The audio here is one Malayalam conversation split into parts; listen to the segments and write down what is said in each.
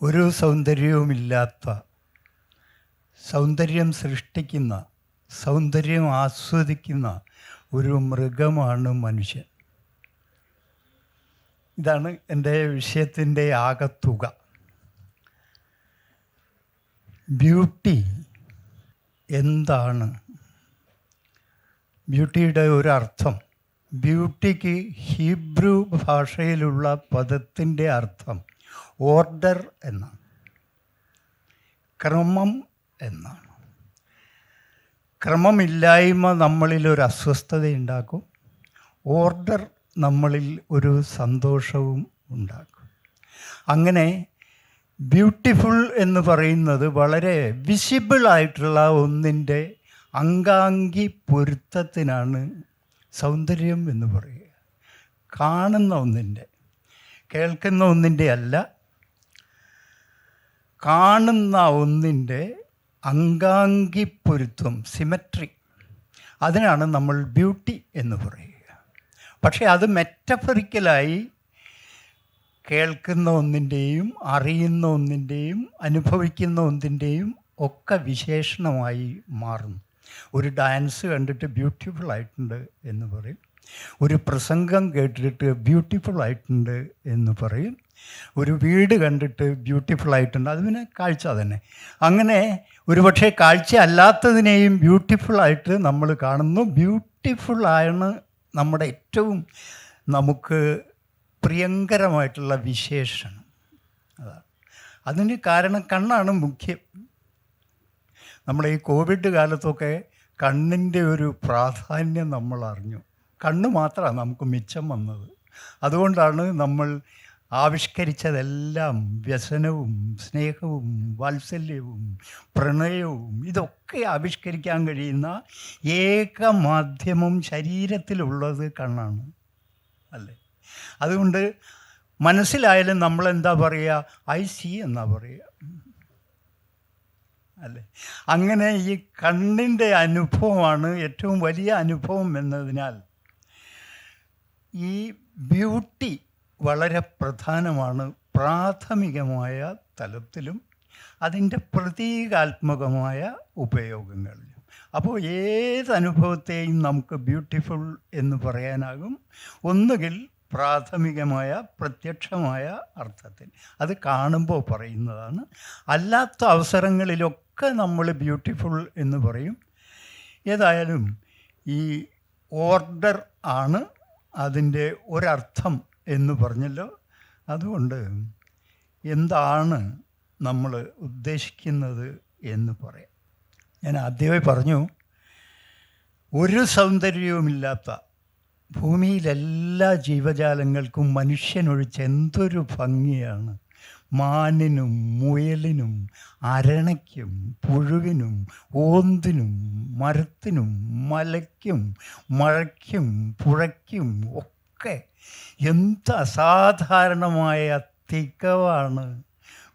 ഒരു സൗന്ദര്യവുമില്ലാത്ത, സൗന്ദര്യം സൃഷ്ടിക്കുന്ന, സൗന്ദര്യം ആസ്വദിക്കുന്ന ഒരു മൃഗമാണ് മനുഷ്യൻ. ഇതാണ് എൻ്റെ വിഷയത്തിൻ്റെ ആകത്തുക. ബ്യൂട്ടി എന്താണ്? ബ്യൂട്ടിയുടെ ഒരർത്ഥം, ബ്യൂട്ടിക്ക് ഹീബ്രു ഭാഷയിലുള്ള പദത്തിൻ്റെ അർത്ഥം ഓർഡർ എന്നാണ്, ക്രമം എന്നാണ്. ക്രമമില്ലായ്മ നമ്മളിൽ ഒരു അസ്വസ്ഥതയുണ്ടാക്കും, ഓർഡർ നമ്മളിൽ ഒരു സന്തോഷവും ഉണ്ടാക്കും. അങ്ങനെ ബ്യൂട്ടിഫുൾ എന്ന് പറയുന്നത് വളരെ വിസിബിളായിട്ടുള്ള ഒന്നിൻ്റെ അംഗാംഗി പൊരുത്തത്തിനാണ് സൗന്ദര്യം എന്ന് പറയുക. കാണുന്ന ഒന്നിൻ്റെ, കേൾക്കുന്ന ഒന്നിൻ്റെ അല്ല, കാണുന്ന ഒന്നിൻ്റെ അംഗാംഗി പൊരുത്തം, സിമെട്രി, അതിനാണ് നമ്മൾ ബ്യൂട്ടി എന്ന് പറയുക. പക്ഷേ അത് മെറ്റഫറിക്കലായി കേൾക്കുന്ന ഒന്നിൻ്റെയും അറിയുന്ന ഒന്നിൻ്റെയും അനുഭവിക്കുന്ന ഒന്നിൻ്റെയും ഒക്കെ വിശേഷണമായി മാറുന്നു. ഒരു ഡാൻസ് കണ്ടിട്ട് ബ്യൂട്ടിഫുൾ ആയിട്ടുണ്ട് എന്ന് പറയും, ഒരു പ്രസംഗം കേട്ടിട്ട് ബ്യൂട്ടിഫുൾ ആയിട്ടുണ്ട് എന്ന് പറയും, ഒരു വീട് കണ്ടിട്ട് ബ്യൂട്ടിഫുൾ ആയിട്ടുണ്ട്, അത് പിന്നെ കാഴ്ച തന്നെ. അങ്ങനെ ഒരുപക്ഷെ കാഴ്ച അല്ലാത്തതിനെയും ബ്യൂട്ടിഫുള്ളായിട്ട് നമ്മൾ കാണുന്നു. ബ്യൂട്ടിഫുള്ളാണ് നമ്മുടെ ഏറ്റവും നമുക്ക് പ്രിയങ്കരമായിട്ടുള്ള വിശേഷണം. അതാണ് അതിന് കാരണം കണ്ണാണ് മുഖ്യം. നമ്മുടെ ഈ കോവിഡ് കാലത്തൊക്കെ കണ്ണിൻ്റെ ഒരു പ്രാധാന്യം നമ്മൾ അറിഞ്ഞു. കണ്ണ് മാത്രമാണ് നമുക്ക് മിച്ചം വന്നത്. അതുകൊണ്ടാണ് നമ്മൾ ആവിഷ്കരിച്ചതെല്ലാം വ്യസനവും സ്നേഹവും വാത്സല്യവും പ്രണയവും ഇതൊക്കെ ആവിഷ്കരിക്കാൻ കഴിയുന്ന ഏക മാധ്യമം ശരീരത്തിലുള്ളത് കണ്ണാണ്, അല്ലേ? അതുകൊണ്ട് മനസ്സിലായാലും നമ്മളെന്താ പറയുക? ഐ സി എന്നാ പറയുക, അല്ലേ? അങ്ങനെ ഈ കണ്ണിൻ്റെ അനുഭവമാണ് ഏറ്റവും വലിയ അനുഭവം എന്നതിനാൽ ഈ ബ്യൂട്ടി വളരെ പ്രധാനമാണ് പ്രാഥമികമായ തലത്തിലും അതിൻ്റെ പ്രതീകാത്മകമായ ഉപയോഗങ്ങളിലും. അപ്പോൾ ഏതനുഭവത്തെയും നമുക്ക് ബ്യൂട്ടിഫുൾ എന്ന് പറയാനാകും. ഒന്നുകിൽ പ്രാഥമികമായ പ്രത്യക്ഷമായ അർത്ഥത്തിൽ, അത് കാണുമ്പോൾ പറയുന്നതാണ്. അല്ലാത്ത അവസരങ്ങളിലൊക്കെ നമ്മൾ ബ്യൂട്ടിഫുൾ എന്ന് പറയും. ഏതായാലും ഈ ഓർഡർ ആണ് അതിൻ്റെ ഒരർത്ഥം എന്ന് പറഞ്ഞല്ലോ. അതുകൊണ്ട് എന്താണ് നമ്മൾ ഉദ്ദേശിക്കുന്നത് എന്ന് പറയാം. ഞാൻ ആദ്യമേ പറഞ്ഞു, ഒരു സൗന്ദര്യവുമില്ലാത്ത ഭൂമിയിലെല്ലാ ജീവജാലങ്ങൾക്കും മനുഷ്യനൊഴിച്ച് എന്തൊരു ഭംഗിയാണ്. മാനിനും മുയലിനും അരണയ്ക്കും പുഴുവിനും ഓന്തിനും മരത്തിനും മലയ്ക്കും മഴയ്ക്കും പുഴയ്ക്കും ഒക്കെ എന്ത് അസാധാരണമായ തികവാണ്,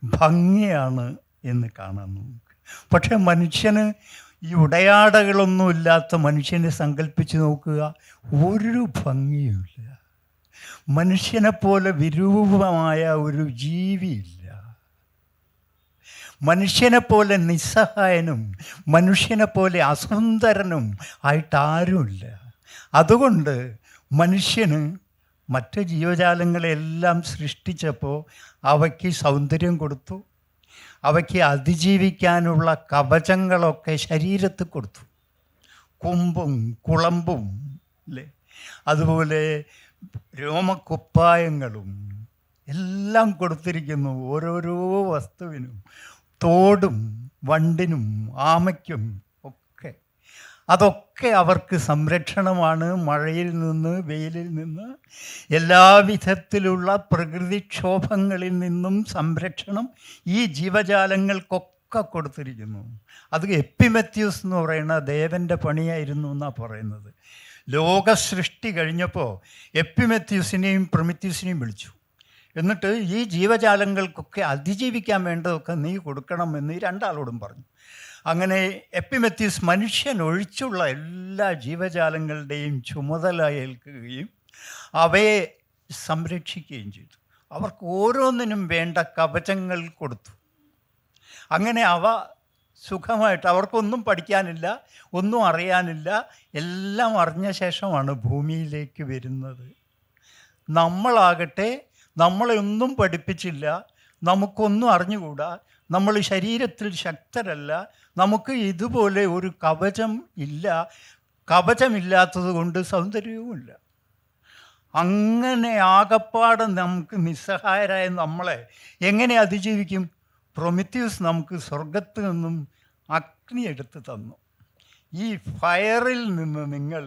ഭംഗിയാണ് എന്ന് കാണാൻ നമുക്ക്. പക്ഷെ മനുഷ്യന് ഈ ഉടയാടകളൊന്നുമില്ലാത്ത മനുഷ്യനെ സങ്കല്പിച്ച് നോക്കുക, ഒരു ഭംഗിയുമില്ല. മനുഷ്യനെപ്പോലെ വിരൂപമായ ഒരു ജീവിയില്ല. മനുഷ്യനെപ്പോലെ നിസ്സഹായനും മനുഷ്യനെപ്പോലെ അസുന്ദരനും ആയിട്ടാരുമില്ല. അതുകൊണ്ട് മനുഷ്യന് മറ്റ് ജീവജാലങ്ങളെല്ലാം സൃഷ്ടിച്ചപ്പോൾ അവയ്ക്ക് സൗന്ദര്യം കൊടുത്തു, അവയ്ക്ക് അതിജീവിക്കാനുള്ള കവചങ്ങളൊക്കെ ശരീരത്തിൽ കൊടുത്തു. കൊമ്പും കുളമ്പും, അല്ലേ? അതുപോലെ രോമക്കുപ്പായങ്ങളും എല്ലാം കൊടുത്തിരിക്കുന്നു ഓരോരോ വസ്തുവിനും, തോടും വണ്ടിനും ആമയ്ക്കും ഒക്കെ. അതൊക്കെ അവർക്ക് സംരക്ഷണമാണ്. മഴയിൽ നിന്ന്, വെയിലിൽ നിന്ന്, എല്ലാവിധത്തിലുള്ള പ്രകൃതിക്ഷോഭങ്ങളിൽ നിന്നും സംരക്ഷണം ഈ ജീവജാലങ്ങൾക്കൊക്കെ കൊടുത്തിരിക്കുന്നു. അത് എപ്പിമെത്യൂസ് എന്ന് പറയുന്ന ദേവൻ്റെ പണിയായിരുന്നു എന്നാണ് പറയുന്നത്. ലോകസൃഷ്ടി കഴിഞ്ഞപ്പോൾ എപ്പിമെത്യൂസിനെയും പ്രൊമിത്യൂസിനെയും വിളിച്ചു. എന്നിട്ട് ഈ ജീവജാലങ്ങൾക്കൊക്കെ അതിജീവിക്കാൻ വേണ്ടതൊക്കെ നീ കൊടുക്കണമെന്ന് ഈ രണ്ടാളോടും പറഞ്ഞു. അങ്ങനെ എപ്പിമെത്യൂസ് മനുഷ്യൻ ഒഴിച്ചുള്ള എല്ലാ ജീവജാലങ്ങളുടെയും ചുമതല ഏൽക്കുകയും അവയെ സംരക്ഷിക്കുകയും ചെയ്തു. അവർക്ക് ഓരോന്നിനും വേണ്ട കവചങ്ങൾ കൊടുത്തു. അങ്ങനെ അവ സുഖമായിട്ട്, അവർക്കൊന്നും പഠിക്കാനില്ല, ഒന്നും അറിയാനില്ല, എല്ലാം അറിഞ്ഞ ശേഷമാണ് ഭൂമിയിലേക്ക് വരുന്നത്. നമ്മളാകട്ടെ നമ്മളെ ഒന്നും പഠിപ്പിച്ചില്ല, നമുക്കൊന്നും അറിഞ്ഞുകൂടാ, നമ്മൾ ശരീരത്തിൽ ശക്തരല്ല, നമുക്ക് ഇതുപോലെ ഒരു കവചം ഇല്ല, കവചമില്ലാത്തത് കൊണ്ട് സൗന്ദര്യവുമില്ല. അങ്ങനെ ആകപ്പാടെ നമുക്ക് നിസ്സഹായരായ നമ്മളെ എങ്ങനെ അതിജീവിക്കും? പ്രൊമിത്യൂസ് നമുക്ക് സ്വർഗത്തിൽ നിന്നും അഗ്നി എടുത്ത് തന്നു. ഈ ഫയറിൽ നിന്ന് നിങ്ങൾ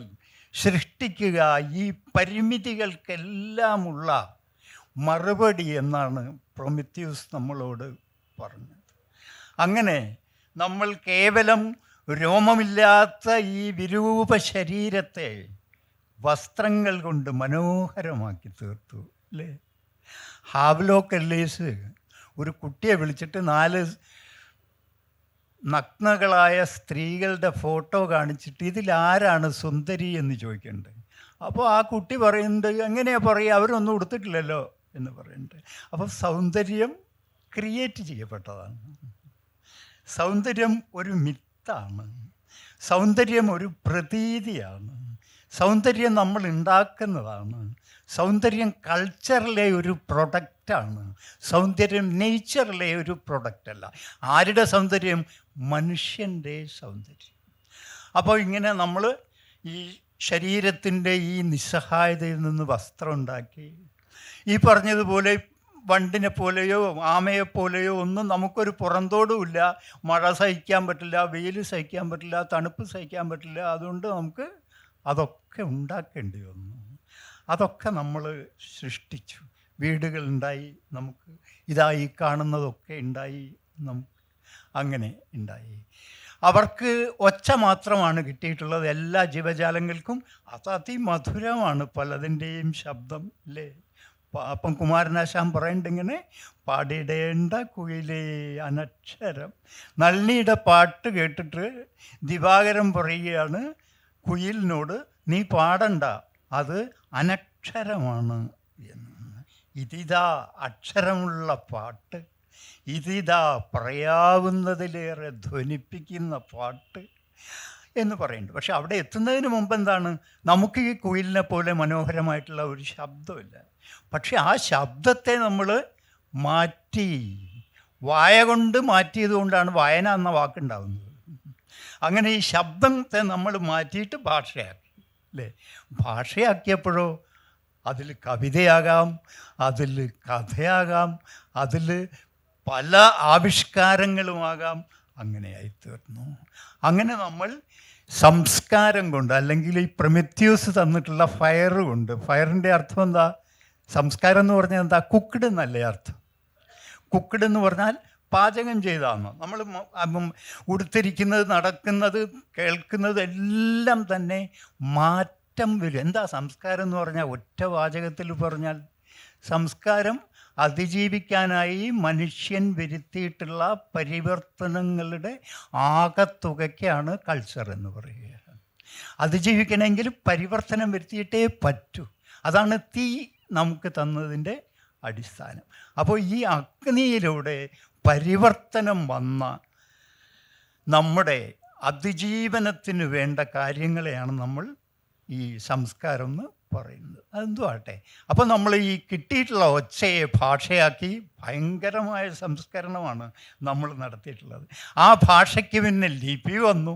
സൃഷ്ടിക്കുക, ഈ പരിമിതികൾക്കെല്ലാമുള്ള മറുപടി എന്നാണ് പ്രൊമിത്യൂസ് നമ്മളോട് പറഞ്ഞത്. അങ്ങനെ നമ്മൾ കേവലം രോമമില്ലാത്ത ഈ വിരൂപ ശരീരത്തെ വസ്ത്രങ്ങൾ കൊണ്ട് മനോഹരമാക്കി തീർത്തു, അല്ലേ? ഹാവ്ലോക്ക് ഒരു കുട്ടിയെ വിളിച്ചിട്ട് 4 നഗ്നകളായ സ്ത്രീകളുടെ ഫോട്ടോ കാണിച്ചിട്ട് ഇതിലാരാണ് സുന്ദരി എന്ന് ചോദിക്കുന്നുണ്ട്. അപ്പോൾ ആ കുട്ടി പറയുന്നുണ്ട്, എങ്ങനെയാണ് പറയുക, അവരൊന്നും ഉടുത്തിട്ടില്ലല്ലോ എന്ന് പറയുന്നുണ്ട്. അപ്പോൾ സൗന്ദര്യം ക്രിയേറ്റ് ചെയ്യപ്പെട്ടതാണ്. സൗന്ദര്യം ഒരു മിത്താണ്, സൗന്ദര്യം ഒരു പ്രതീതിയാണ്, സൗന്ദര്യം നമ്മൾ ഉണ്ടാക്കുന്നതാണ്, സൗന്ദര്യം കൾച്ചറിലെ ഒരു പ്രൊഡക്റ്റാണ്, സൗന്ദര്യം നേച്ചറിലെ ഒരു പ്രൊഡക്റ്റല്ല. ആരുടെ സൗന്ദര്യം? മനുഷ്യൻ്റെ സൗന്ദര്യം. അപ്പോൾ ഇങ്ങനെ നമ്മൾ ഈ ശരീരത്തിൻ്റെ ഈ നിസ്സഹായതയിൽ നിന്ന് വസ്ത്രം ഉണ്ടാക്കി, ഈ പറഞ്ഞതുപോലെ വണ്ടിനെ പോലെയോ ആമയെപ്പോലെയോ ഒന്നും നമുക്കൊരു പുറന്തോടുമില്ല. മഴ സഹിക്കാൻ പറ്റില്ല, വെയിൽ സഹിക്കാൻ പറ്റില്ല, തണുപ്പ് സഹിക്കാൻ പറ്റില്ല. അതുകൊണ്ട് നമുക്ക് അതൊക്കെ ഉണ്ടാക്കേണ്ടി വന്നു. അതൊക്കെ നമ്മൾ സൃഷ്ടിച്ചു. വീടുകളുണ്ടായി, നമുക്ക് ഇതായി കാണുന്നതൊക്കെ ഉണ്ടായി, നമുക്ക് അങ്ങനെ ഉണ്ടായി. അവർക്ക് ഒച്ച മാത്രമാണ് കിട്ടിയിട്ടുള്ളത്, എല്ലാ ജീവജാലങ്ങൾക്കും. അത് അതിമധുരമാണ് പലതിൻ്റെയും ശബ്ദം, അല്ലേ? അപ്പം കുമാരനാശാൻ പറയണ്ടിങ്ങനെ, പാടിടേണ്ട കുയിലേ അനക്ഷരം. നളിനിയുടെ പാട്ട് കേട്ടിട്ട് ദിവാകരൻ പറയുകയാണ് കുയിലിനോട്, നീ പാടണ്ട, അത് അനക്ഷരമാണ് എന്ന്. ഇതിതാ അക്ഷരമുള്ള പാട്ട്, ഇതിതാ പറയാവുന്നതിലേറെ ധ്വനിപ്പിക്കുന്ന പാട്ട് എന്ന് പറയുന്നുണ്ട്. പക്ഷെ അവിടെ എത്തുന്നതിന് മുമ്പ് എന്താണ്, നമുക്ക് ഈ കുയിലിനെ പോലെ മനോഹരമായിട്ടുള്ള ഒരു ശബ്ദമില്ല. പക്ഷെ ആ ശബ്ദത്തെ നമ്മൾ മാറ്റി, വായ കൊണ്ട് മാറ്റിയത് കൊണ്ടാണ് വായന എന്ന വാക്കുണ്ടാകുന്നത്. അങ്ങനെ ഈ ശബ്ദത്തെ നമ്മൾ മാറ്റിയിട്ട് ഭാഷയാക്കി, അല്ലേ? ഭാഷയാക്കിയപ്പോഴോ അതിൽ കവിതയാകാം, അതിൽ കഥയാകാം, അതിൽ പല ആവിഷ്കാരങ്ങളുമാകാം. അങ്ങനെയായിത്തീർന്നു. അങ്ങനെ നമ്മൾ സംസ്കാരം കൊണ്ട്, അല്ലെങ്കിൽ ഈ പ്രൊമിത്യൂസ് തന്നിട്ടുള്ള ഫയർ കൊണ്ട്, ഫയറിൻ്റെ അർത്ഥം എന്താ? സംസ്കാരം എന്ന് പറഞ്ഞാൽ എന്താ? കുക്ക്ഡ് എന്നല്ലേ അർത്ഥം? കുക്ക്ഡ് എന്ന് പറഞ്ഞാൽ പാചകം ചെയ്താന്ന്. നമ്മൾ ഉടുത്തിരിക്കുന്നത്, നടക്കുന്നത്, കേൾക്കുന്നത് എല്ലാം തന്നെ മാറ്റം വരും. എന്താ സംസ്കാരം എന്ന് പറഞ്ഞാൽ? ഒറ്റ വാചകത്തിൽ പറഞ്ഞാൽ സംസ്കാരം അതിജീവിക്കാനായി മനുഷ്യൻ വരുത്തിയിട്ടുള്ള പരിവർത്തനങ്ങളുടെ ആകത്തുകയ്ക്കാണ് കൾച്ചർ എന്ന് പറയുക. അതിജീവിക്കണമെങ്കിൽ പരിവർത്തനം വരുത്തിയിട്ടേ പറ്റൂ. അതാണ് തീ നമുക്ക് തന്നതിൻ്റെ അടിസ്ഥാനം. അപ്പോൾ ഈ അഗ്നിയിലൂടെ പരിവർത്തനം വന്ന നമ്മുടെ അതിജീവനത്തിന് വേണ്ട കാര്യങ്ങളെയാണ് നമ്മൾ ഈ സംസ്കാരം എന്ന് പറയുന്നത്. അതെന്തോ ആട്ടെ. അപ്പോൾ നമ്മൾ ഈ കിട്ടിയിട്ടുള്ള ഒച്ചയെ ഭാഷയാക്കി ഭയങ്കരമായ സംസ്കരണമാണ് നമ്മൾ നടത്തിയിട്ടുള്ളത്. ആ ഭാഷയ്ക്ക് പിന്നെ ലിപി വന്നു.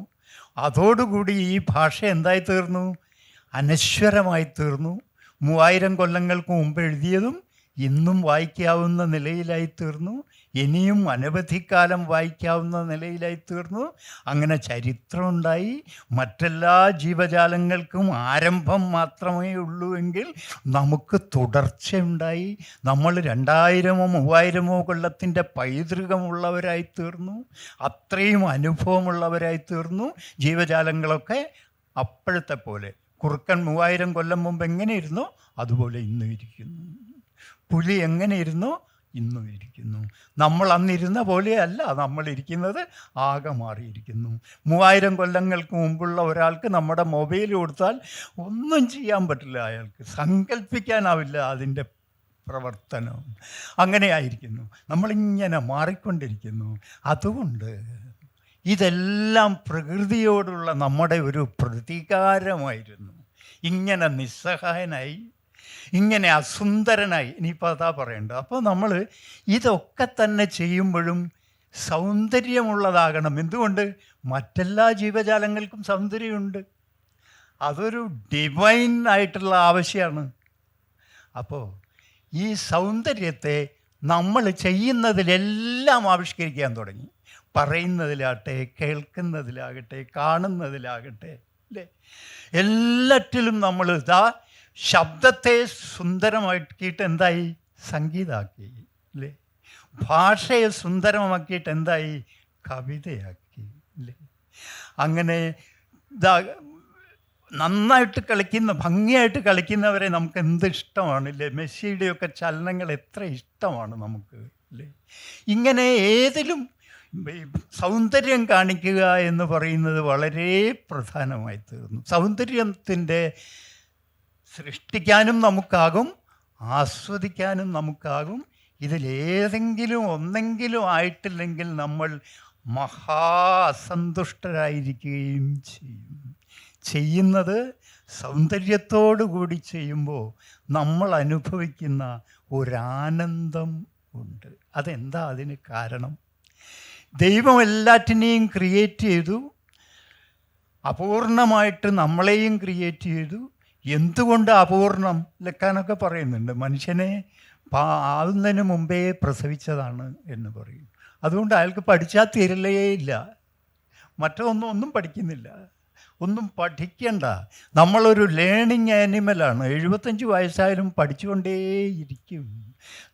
അതോടുകൂടി ഈ ഭാഷ എന്തായി തീർന്നു? അനശ്വരമായി തീർന്നു. 3000 കൊല്ലങ്ങൾക്ക് മുമ്പ് എഴുതിയതും ഇന്നും വായിക്കാവുന്ന നിലയിലായി തീർന്നു. ഇനിയും അനവധി കാലം വായിക്കാവുന്ന നിലയിലായി തീർന്നു. അങ്ങനെ ചരിത്രമുണ്ടായി. മറ്റെല്ലാ ജീവജാലങ്ങൾക്കും ആരംഭം മാത്രമേ ഉള്ളൂ എങ്കിൽ നമുക്ക് തുടർച്ചയുണ്ടായി. നമ്മൾ 2000-ഓ 3000-ഓ കൊല്ലത്തിൻ്റെ പൈതൃകമുള്ളവരായി തീർന്നു. അത്രയും അനുഭവമുള്ളവരായി തീർന്നു. ജീവജാലങ്ങളൊക്കെ അപ്പോഴത്തെ പോലെ, കുറുക്കൻ 3000 കൊല്ലം മുമ്പ് എങ്ങനെയിരുന്നോ അതുപോലെ ഇന്നും ഇരിക്കുന്നു. പുലി എങ്ങനെ ഇരുന്നോ ഇന്നും ഇരിക്കുന്നു. നമ്മൾ അന്നിരുന്ന പോലെയല്ല നമ്മളിരിക്കുന്നത്, ആകെ മാറിയിരിക്കുന്നു. 3000 കൊല്ലങ്ങൾക്ക് മുമ്പുള്ള ഒരാൾക്ക് നമ്മുടെ മൊബൈൽ കൊടുത്താൽ ഒന്നും ചെയ്യാൻ പറ്റില്ല. അയാൾക്ക് സങ്കല്പിക്കാനാവില്ല അതിൻ്റെ പ്രവർത്തനവും അങ്ങനെ ആയിരിക്കുന്നു. നമ്മളിങ്ങനെ മാറിക്കൊണ്ടിരിക്കുന്നു. അതുകൊണ്ട് ഇതെല്ലാം പ്രകൃതിയോടുള്ള നമ്മുടെ ഒരു പ്രതികാരമായിരുന്നു. ഇങ്ങനെ നിസ്സഹായനായി, ഇങ്ങനെ അസുന്ദരനായി, ഇനിയിപ്പോൾ അതാ പറയേണ്ടത്. അപ്പോൾ നമ്മൾ ഇതൊക്കെ തന്നെ ചെയ്യുമ്പോഴും സൗന്ദര്യമുള്ളതാകണം. എന്തുകൊണ്ട്? മറ്റെല്ലാ ജീവജാലങ്ങൾക്കും സൗന്ദര്യമുണ്ട്. അതൊരു ഡിവൈൻ ആയിട്ടുള്ള ആവശ്യമാണ്. അപ്പോൾ ഈ സൗന്ദര്യത്തെ നമ്മൾ ചെയ്യുന്നതിലെല്ലാം ആവിഷ്കരിക്കാൻ തുടങ്ങി. പറയുന്നതിലാകട്ടെ, കേൾക്കുന്നതിലാകട്ടെ, കാണുന്നതിലാകട്ടെ, അല്ലേ, എല്ലാറ്റിലും നമ്മൾ ഇതാ ശബ്ദത്തെ സുന്ദരമാക്കിയിട്ട് എന്തായി? സംഗീതമാക്കി, അല്ലേ. ഭാഷയെ സുന്ദരമാക്കിയിട്ട് എന്തായി? കവിതയാക്കി, അല്ലേ. അങ്ങനെ ഇതാ നന്നായിട്ട് കളിക്കുന്ന, ഭംഗിയായിട്ട് കളിക്കുന്നവരെ നമുക്ക് എന്ത് ഇഷ്ടമാണ്, അല്ലേ. മെസ്സിയുടെയൊക്കെ ചലനങ്ങൾ എത്ര ഇഷ്ടമാണ് നമുക്ക്, അല്ലേ. ഇങ്ങനെ ഏതിലും സൗന്ദര്യം കാണിക്കുക എന്ന് പറയുന്നത് വളരെ പ്രധാനമായി തീർന്നു. സൗന്ദര്യത്തിൻ്റെ സൃഷ്ടിക്കാനും നമുക്കാകും, ആസ്വദിക്കാനും നമുക്കാകും. ഇതിലേതെങ്കിലും ഒന്നെങ്കിലും ആയിട്ടില്ലെങ്കിൽ നമ്മൾ മഹാ അസന്തുഷ്ടരായിരിക്കുകയും ചെയ്യും. ചെയ്യുന്നത് സൗന്ദര്യത്തോടു കൂടി ചെയ്യുമ്പോൾ നമ്മൾ അനുഭവിക്കുന്ന ഒരാനന്ദം ഉണ്ട്. അതെന്താ അതിന് കാരണം? ദൈവം എല്ലാറ്റിനെയും ക്രിയേറ്റ് ചെയ്തു, അപൂർണമായിട്ട് നമ്മളെയും ക്രിയേറ്റ് ചെയ്തു. എന്തുകൊണ്ട് അപൂർണം? ലക്കാനൊക്കെ പറയുന്നുണ്ട്, മനുഷ്യനെ ആവുന്നതിന് മുമ്പേ പ്രസവിച്ചതാണ് എന്ന് പറയും. അതുകൊണ്ട് അയാൾക്ക് പഠിച്ചാൽ തീരലേ ഇല്ല. ഒന്നും പഠിക്കുന്നില്ല, ഒന്നും പഠിക്കണ്ട. നമ്മളൊരു ലേണിംഗ് ആനിമലാണ്. 75 വയസ്സായാലും പഠിച്ചുകൊണ്ടേയിരിക്കും.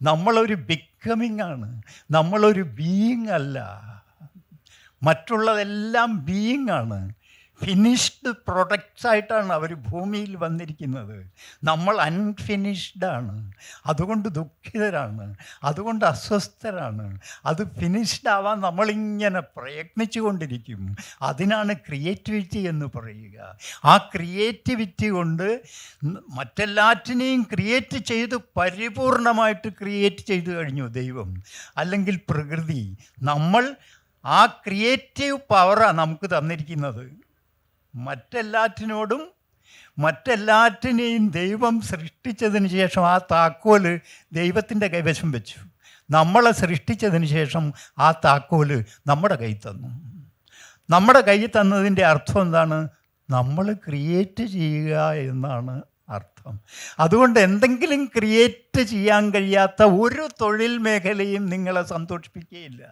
നമ്മളൊരു ബിക്കമിങ് ആണ്, നമ്മളൊരു ബീയിങ് അല്ല. മറ്റുള്ളതെല്ലാം ബീയിങ് ആണ്. ഫിനിഷ്ഡ് പ്രൊഡക്ട്സ് ആയിട്ടാണ് അവർ ഭൂമിയിൽ വന്നിരിക്കുന്നത്. നമ്മൾ അൺഫിനിഷ്ഡ് ആണ്. അതുകൊണ്ട് ദുഃഖിതരാണ്, അതുകൊണ്ട് അസ്വസ്ഥരാണ്. അത് ഫിനിഷ്ഡ് ആവാൻ നമ്മളിങ്ങനെ പ്രയത്നിച്ചു കൊണ്ടിരിക്കും. അതിനാണ് ക്രിയേറ്റിവിറ്റി എന്ന് പറയുക. ആ ക്രിയേറ്റിവിറ്റി കൊണ്ട് മറ്റെല്ലാറ്റിനെയും ക്രിയേറ്റ് ചെയ്ത് പരിപൂർണമായിട്ട് ക്രിയേറ്റ് ചെയ്തു കഴിഞ്ഞു ദൈവം, അല്ലെങ്കിൽ പ്രകൃതി. നമ്മൾ ആ ക്രിയേറ്റീവ് പവറാണ് നമുക്ക് തന്നിരിക്കുന്നത്. മറ്റെല്ലാറ്റിനെയും ദൈവം സൃഷ്ടിച്ചതിന് ശേഷം ആ താക്കോല് ദൈവത്തിൻ്റെ കൈവശം വെച്ചു. നമ്മളെ സൃഷ്ടിച്ചതിന് ശേഷം ആ താക്കോല് നമ്മുടെ കയ്യിൽ തന്നു. നമ്മുടെ കയ്യിൽ തന്നതിൻ്റെ അർത്ഥം എന്താണ്? നമ്മൾ ക്രിയേറ്റ് ചെയ്യുക എന്നാണ് അർത്ഥം. അതുകൊണ്ട് എന്തെങ്കിലും ക്രിയേറ്റ് ചെയ്യാൻ കഴിയാത്ത ഒരു തൊഴിൽ മേഖലയും നിങ്ങളെ സന്തോഷിപ്പിക്കുകയില്ല.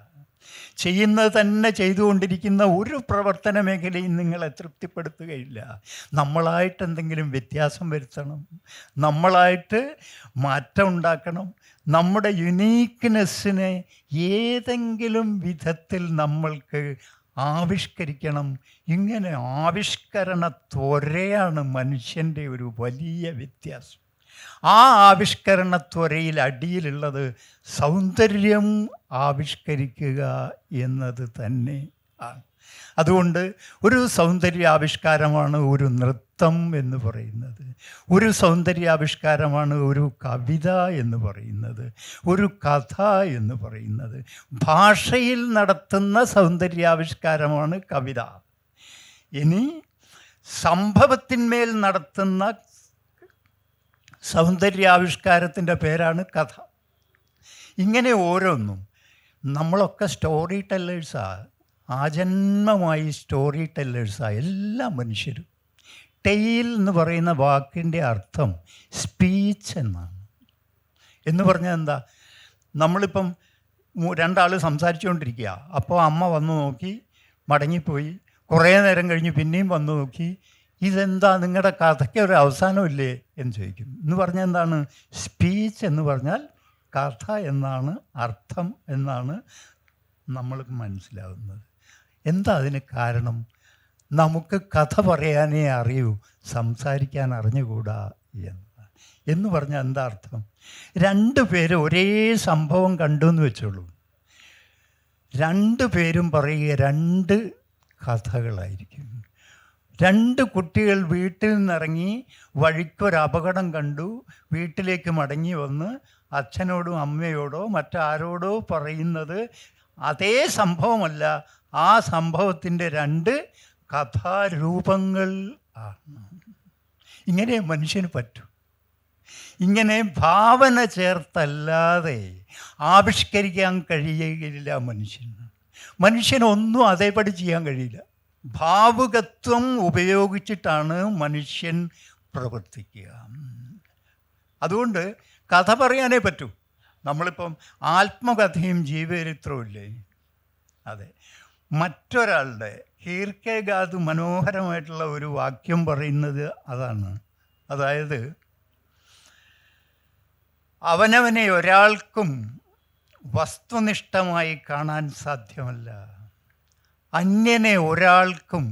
ചെയ്യുന്നത് തന്നെ ചെയ്തുകൊണ്ടിരിക്കുന്ന ഒരു പ്രവർത്തന മേഖലയും നിങ്ങളെ തൃപ്തിപ്പെടുത്തുകയില്ല. നമ്മളായിട്ട് എന്തെങ്കിലും വ്യത്യാസം വരുത്തണം, നമ്മളായിട്ട് മാറ്റം ഉണ്ടാക്കണം. നമ്മുടെ യുണീക്ക്നെസ്സിനെ ഏതെങ്കിലും വിധത്തിൽ നമ്മൾക്ക് ആവിഷ്കരിക്കണം. ഇങ്ങനെ ആവിഷ്കരണ ത്വരയാണ് മനുഷ്യൻ്റെ ഒരു വലിയ വ്യത്യാസം. ആ ആവിഷ്കരണ ത്വരയിൽ അടിയിലുള്ളത് സൗന്ദര്യം ആവിഷ്കരിക്കുക എന്നത് തന്നെ ആണ്. അതുകൊണ്ട് ഒരു സൗന്ദര്യാവിഷ്കാരമാണ് ഒരു നൃത്തം എന്ന് പറയുന്നത്, ഒരു സൗന്ദര്യാവിഷ്കാരമാണ് ഒരു കവിത എന്ന് പറയുന്നത്, ഒരു കഥ എന്ന് പറയുന്നത്. ഭാഷയിൽ നടത്തുന്ന സൗന്ദര്യാവിഷ്കാരമാണ് കവിത. ഇനി സംഭവത്തിന്മേൽ നടത്തുന്ന സൗന്ദര്യാവിഷ്കാരത്തിൻ്റെ പേരാണ് കഥ. ഇങ്ങനെ ഓരോന്നും നമ്മളൊക്കെ സ്റ്റോറി ടെല്ലേഴ്സാണ്, ആജന്മമായി സ്റ്റോറി ടെല്ലേഴ്സാണ് എല്ലാ മനുഷ്യരും. ടെയിൽ എന്ന് പറയുന്ന വാക്കിൻ്റെ അർത്ഥം സ്പീച്ച് എന്നാണ്. എന്ന് പറഞ്ഞാൽ എന്താ? നമ്മളിപ്പം രണ്ടാൾ സംസാരിച്ചുകൊണ്ടിരിക്കുക, അപ്പോൾ അമ്മ വന്നു നോക്കി മടങ്ങിപ്പോയി. കുറേ നേരം കഴിഞ്ഞ് പിന്നെയും വന്നു നോക്കി, ഇതെന്താ നിങ്ങളുടെ കഥയ്ക്ക് ഒരു അവസാനമില്ലേ എന്ന് ചോദിക്കും. എന്ന് പറഞ്ഞാൽ എന്താണ്? സ്പീച്ച് എന്ന് പറഞ്ഞാൽ കഥ എന്നാണ് അർത്ഥം എന്നാണ് നമ്മൾക്ക് മനസ്സിലാവുന്നത്. എന്താ അതിന് കാരണം? നമുക്ക് കഥ പറയാനേ അറിയൂ, സംസാരിക്കാൻ അറിഞ്ഞുകൂടാ എന്നതാണ്. എന്ന് പറഞ്ഞാൽ എന്താ അർത്ഥം? 2 പേര് ഒരേ സംഭവം കണ്ടു എന്ന് വെച്ചോളൂ, 2 പേരും പറയുക 2 കഥകളായിരിക്കും. 2 കുട്ടികൾ വീട്ടിൽ നിന്നിറങ്ങി വഴിക്കൊരപകടം കണ്ടു, വീട്ടിലേക്ക് മടങ്ങി വന്ന് അച്ഛനോടും അമ്മയോടോ മറ്റാരോടോ പറയുന്നത് അതേ സംഭവമല്ല, ആ സംഭവത്തിൻ്റെ 2 കഥാരൂപങ്ങൾ ആണ്. ഇങ്ങനെ മനുഷ്യന് പറ്റൂ. ഇങ്ങനെ ഭാവന ചേർത്തല്ലാതെ ആവിഷ്കരിക്കാൻ കഴിയുകയില്ല മനുഷ്യനൊന്നും അതേപടി ചെയ്യാൻ കഴിയില്ല. ഭാവുകത്വം ഉപയോഗിച്ചിട്ടാണ് മനുഷ്യൻ പ്രവർത്തിക്കുക. അതുകൊണ്ട് കഥ പറയാനേ പറ്റൂ. നമ്മളിപ്പം ആത്മകഥയും ജീവചരിത്രവും ഇല്ലേ, അതെ, മറ്റൊരാളുടെ കീർക്കെഗാദ് മനോഹരമായിട്ടുള്ള ഒരു വാക്യം പറയുന്നത് അതാണ്. അതായത്, അവനവനെ ഒരാൾക്കും വസ്തുനിഷ്ഠമായി കാണാൻ സാധ്യമല്ല, അന്യനെ ഒരാൾക്കും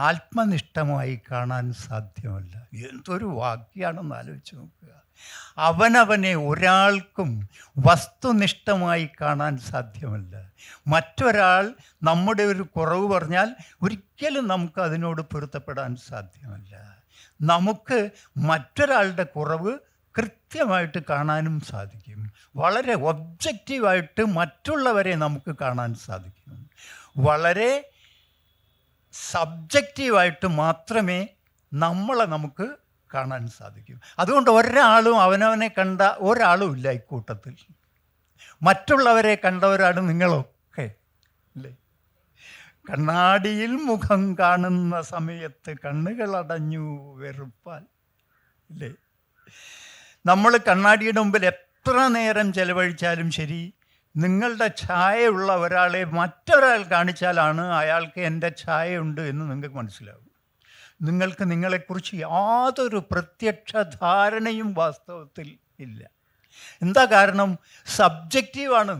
ആത്മനിഷ്ഠമായി കാണാൻ സാധ്യമല്ല. എന്തൊരു വാക്യാണെന്ന് ആലോചിച്ച് നോക്കുക. അവനവനെ ഒരാൾക്കും വസ്തുനിഷ്ഠമായി കാണാൻ സാധ്യമല്ല. മറ്റൊരാൾ നമ്മുടെ ഒരു കുറവ് പറഞ്ഞാൽ ഒരിക്കലും നമുക്ക് അതിനോട് പൊരുത്തപ്പെടാൻ സാധ്യമല്ല. നമുക്ക് മറ്റൊരാളുടെ കുറവ് കൃത്യമായിട്ട് കാണാനും സാധിക്കും. വളരെ ഒബ്ജക്റ്റീവായിട്ട് മറ്റുള്ളവരെ നമുക്ക് കാണാൻ സാധിക്കും. വളരെ സബ്ജക്റ്റീവായിട്ട് മാത്രമേ നമ്മളെ നമുക്ക് കാണാൻ സാധിക്കും. അതുകൊണ്ട് ഒരാളും അവനവനെ കണ്ട ഒരാളും ഇല്ല ഇക്കൂട്ടത്തിൽ. മറ്റുള്ളവരെ കണ്ടവരാണ് നിങ്ങളൊക്കെ, അല്ലേ? കണ്ണാടിയിൽ മുഖം കാണുന്ന സമയത്ത് കണ്ണുകളടഞ്ഞു വെറുപ്പാൽ, അല്ലേ? നമ്മൾ കണ്ണാടിയുടെ മുമ്പിൽ എത്ര നേരം ചെലവഴിച്ചാലും ശരി, നിങ്ങളുടെ ഛായയുള്ള ഒരാളെ മറ്റൊരാൾ കാണിച്ചാലാണ് അയാൾക്ക് എൻ്റെ ഛായയുണ്ട് എന്ന് നിങ്ങൾക്ക് മനസ്സിലാവും. നിങ്ങൾക്ക് നിങ്ങളെക്കുറിച്ച് യാതൊരു പ്രത്യക്ഷ ധാരണയും വാസ്തവത്തിൽ ഇല്ല. എന്താ കാരണം? സബ്ജക്റ്റീവാണ്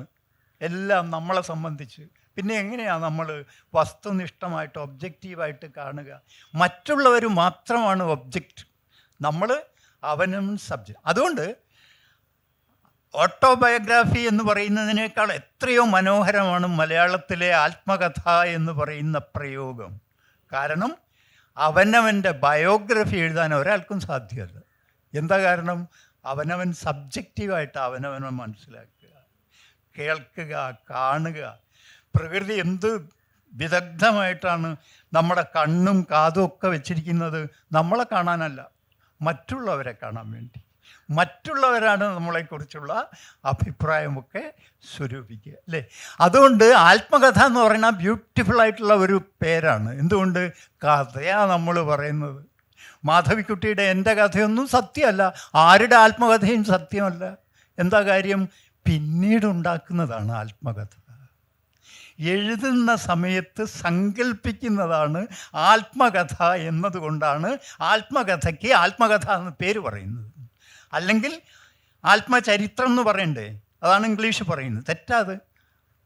എല്ലാം നമ്മളെ സംബന്ധിച്ച്. പിന്നെ എങ്ങനെയാണ് നമ്മൾ വസ്തുനിഷ്ഠമായിട്ട് ഒബ്ജക്റ്റീവായിട്ട് കാണുക? മറ്റുള്ളവർ മാത്രമാണ് ഒബ്ജക്റ്റ്, നമ്മൾ അവനും സബ്ജക്റ്റ്. അതുകൊണ്ട് ഓട്ടോബയോഗ്രാഫി എന്ന് പറയുന്നതിനേക്കാൾ എത്രയോ മനോഹരമാണ് മലയാളത്തിലെ ആത്മകഥ എന്ന് പറയുന്ന പ്രയോഗം. കാരണം അവനവൻ്റെ ബയോഗ്രഫി എഴുതാൻ ഒരാൾക്കും സാധ്യമല്ല. എന്താ കാരണം? അവനവൻ സബ്ജക്റ്റീവായിട്ട് അവനവനെ മനസ്സിലാക്കുക, കേൾക്കുക, കാണുക. പ്രകൃതി എന്ത് വിദഗ്ധമായിട്ടാണ് നമ്മുടെ കണ്ണും കാതും ഒക്കെ വെച്ചിരിക്കുന്നത്, നമ്മളെ കാണാനല്ല, മറ്റുള്ളവരെ കാണാൻ വേണ്ടി. മറ്റുള്ളവരാണ് നമ്മളെക്കുറിച്ചുള്ള അഭിപ്രായമൊക്കെ സ്വരൂപിക്കുക, അല്ലേ? അതുകൊണ്ട് ആത്മകഥ എന്ന് പറയുന്ന ബ്യൂട്ടിഫുള്ളായിട്ടുള്ള ഒരു പേരാണ്. എന്തുകൊണ്ട്? കഥയാണ് നമ്മൾ പറയുന്നത്. മാധവിക്കുട്ടിയുടെ എൻ്റെ കഥയൊന്നും സത്യമല്ല, ആരുടെ ആത്മകഥയും സത്യമല്ല. എന്താ കാര്യം? പിന്നീടുണ്ടാക്കുന്നതാണ് ആത്മകഥ. എഴുതുന്ന സമയത്ത് സങ്കല്പിക്കുന്നതാണ് ആത്മകഥ എന്നതുകൊണ്ടാണ് ആത്മകഥയ്ക്ക് ആത്മകഥ എന്ന് പേര് പറയുന്നത്. അല്ലെങ്കിൽ ആത്മചരിത്രം എന്ന് പറയണ്ടേ? അതാണ് ഇംഗ്ലീഷ് പറയുന്നത്. തെറ്റാത്.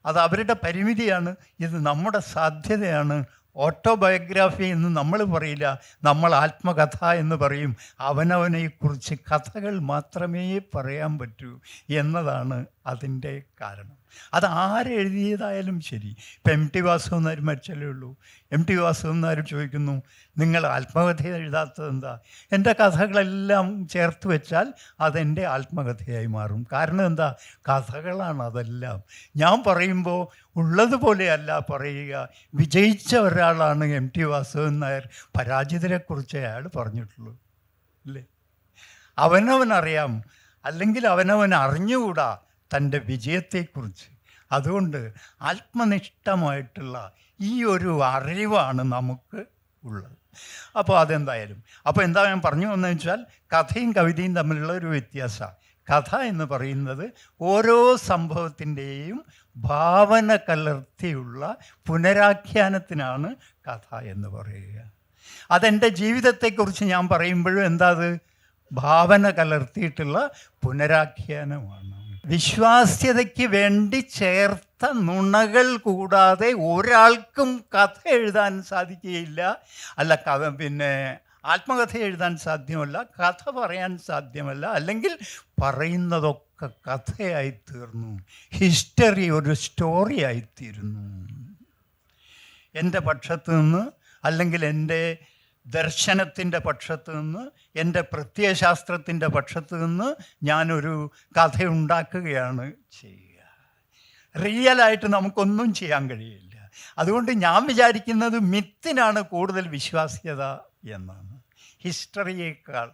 അത് അവരുടെ പരിമിതിയാണ്, ഇത് നമ്മുടെ സാധ്യതയാണ്. ഓട്ടോബയോഗ്രാഫി എന്ന് നമ്മൾ പറയില്ല, നമ്മൾ ആത്മകഥ എന്ന് പറയും. അവനവനെക്കുറിച്ച് കഥകൾ മാത്രമേ പറയാൻ പറ്റൂ എന്നതാണ് അതിൻ്റെ കാരണം. അത് ആരെഴുതിയതായാലും ശരി. ഇപ്പം എം ടി വാസുദേവൻ മരിച്ചല്ലേ ഉള്ളൂ. എം ടി വാസുദേവൻ ചോദിക്കുന്നു, നിങ്ങൾ ആത്മകഥ എഴുതാത്തത് എന്താ? എൻ്റെ കഥകളെല്ലാം ചേർത്ത് വെച്ചാൽ അതെൻ്റെ ആത്മകഥയായി മാറും. കാരണം എന്താ? കഥകളാണ് അതെല്ലാം. ഞാൻ പറയുമ്പോൾ ഉള്ളതുപോലെയല്ല പറയുക. വിജയിച്ച ഒരാളാണ് എം ടി വാസുദേവൻ നായർ. പരാജിതരെക്കുറിച്ച് അയാൾ പറഞ്ഞിട്ടുള്ളൂ, അല്ലേ? അവനവനറിയാം, അല്ലെങ്കിൽ അവനവൻ അറിഞ്ഞുകൂടാ തൻ്റെ വിജയത്തെക്കുറിച്ച്. അതുകൊണ്ട് ആത്മനിഷ്ഠമായിട്ടുള്ള ഈ ഒരു അറിവാണ് നമുക്ക് ഉള്ളത്. അപ്പോൾ അതെന്തായാലും, അപ്പോൾ എന്താ ഞാൻ പറഞ്ഞു വന്നതെന്ന് വെച്ചാൽ, കഥയും കവിതയും തമ്മിലുള്ള ഒരു വ്യത്യാസമാണ്. കഥ എന്ന് പറയുന്നത് ഓരോ സംഭവത്തിൻ്റെയും ഭാവന കലർത്തിയുള്ള പുനരാഖ്യാനത്തിനാണ് കഥ എന്ന് പറയുക. അതെൻ്റെ ജീവിതത്തെക്കുറിച്ച് ഞാൻ പറയുമ്പോഴും എന്താ അത്? ഭാവന കലർത്തിയിട്ടുള്ള പുനരാഖ്യാനമാണ്. വിശ്വാസ്യതയ്ക്ക് വേണ്ടി ചേർത്ത നുണകൾ കൂടാതെ ഒരാൾക്കും കഥ എഴുതാൻ സാധിക്കുകയില്ല. അല്ല, പിന്നെ ആത്മകഥ എഴുതാൻ സാധ്യമല്ല, കഥ പറയാൻ സാധ്യമല്ല. അല്ലെങ്കിൽ പറയുന്നതൊക്കെ കഥയായിത്തീർന്നു, ഹിസ്റ്ററി ഒരു സ്റ്റോറി ആയിത്തീരുന്നു. എൻ്റെ പക്ഷത്ത് നിന്ന്, അല്ലെങ്കിൽ എൻ്റെ ദർശനത്തിൻ്റെ പക്ഷത്ത് നിന്ന്, എൻ്റെ പ്രത്യയശാസ്ത്രത്തിൻ്റെ പക്ഷത്ത് നിന്ന് ഞാനൊരു കഥയുണ്ടാക്കുകയാണ് ചെയ്യുക. റിയലായിട്ട് നമുക്കൊന്നും ചെയ്യാൻ കഴിയില്ല. അതുകൊണ്ട് ഞാൻ വിചാരിക്കുന്നത് മിത്തിനാണ് കൂടുതൽ വിശ്വാസ്യത എന്നാണ്, ഹിസ്റ്ററിയേക്കാൾ.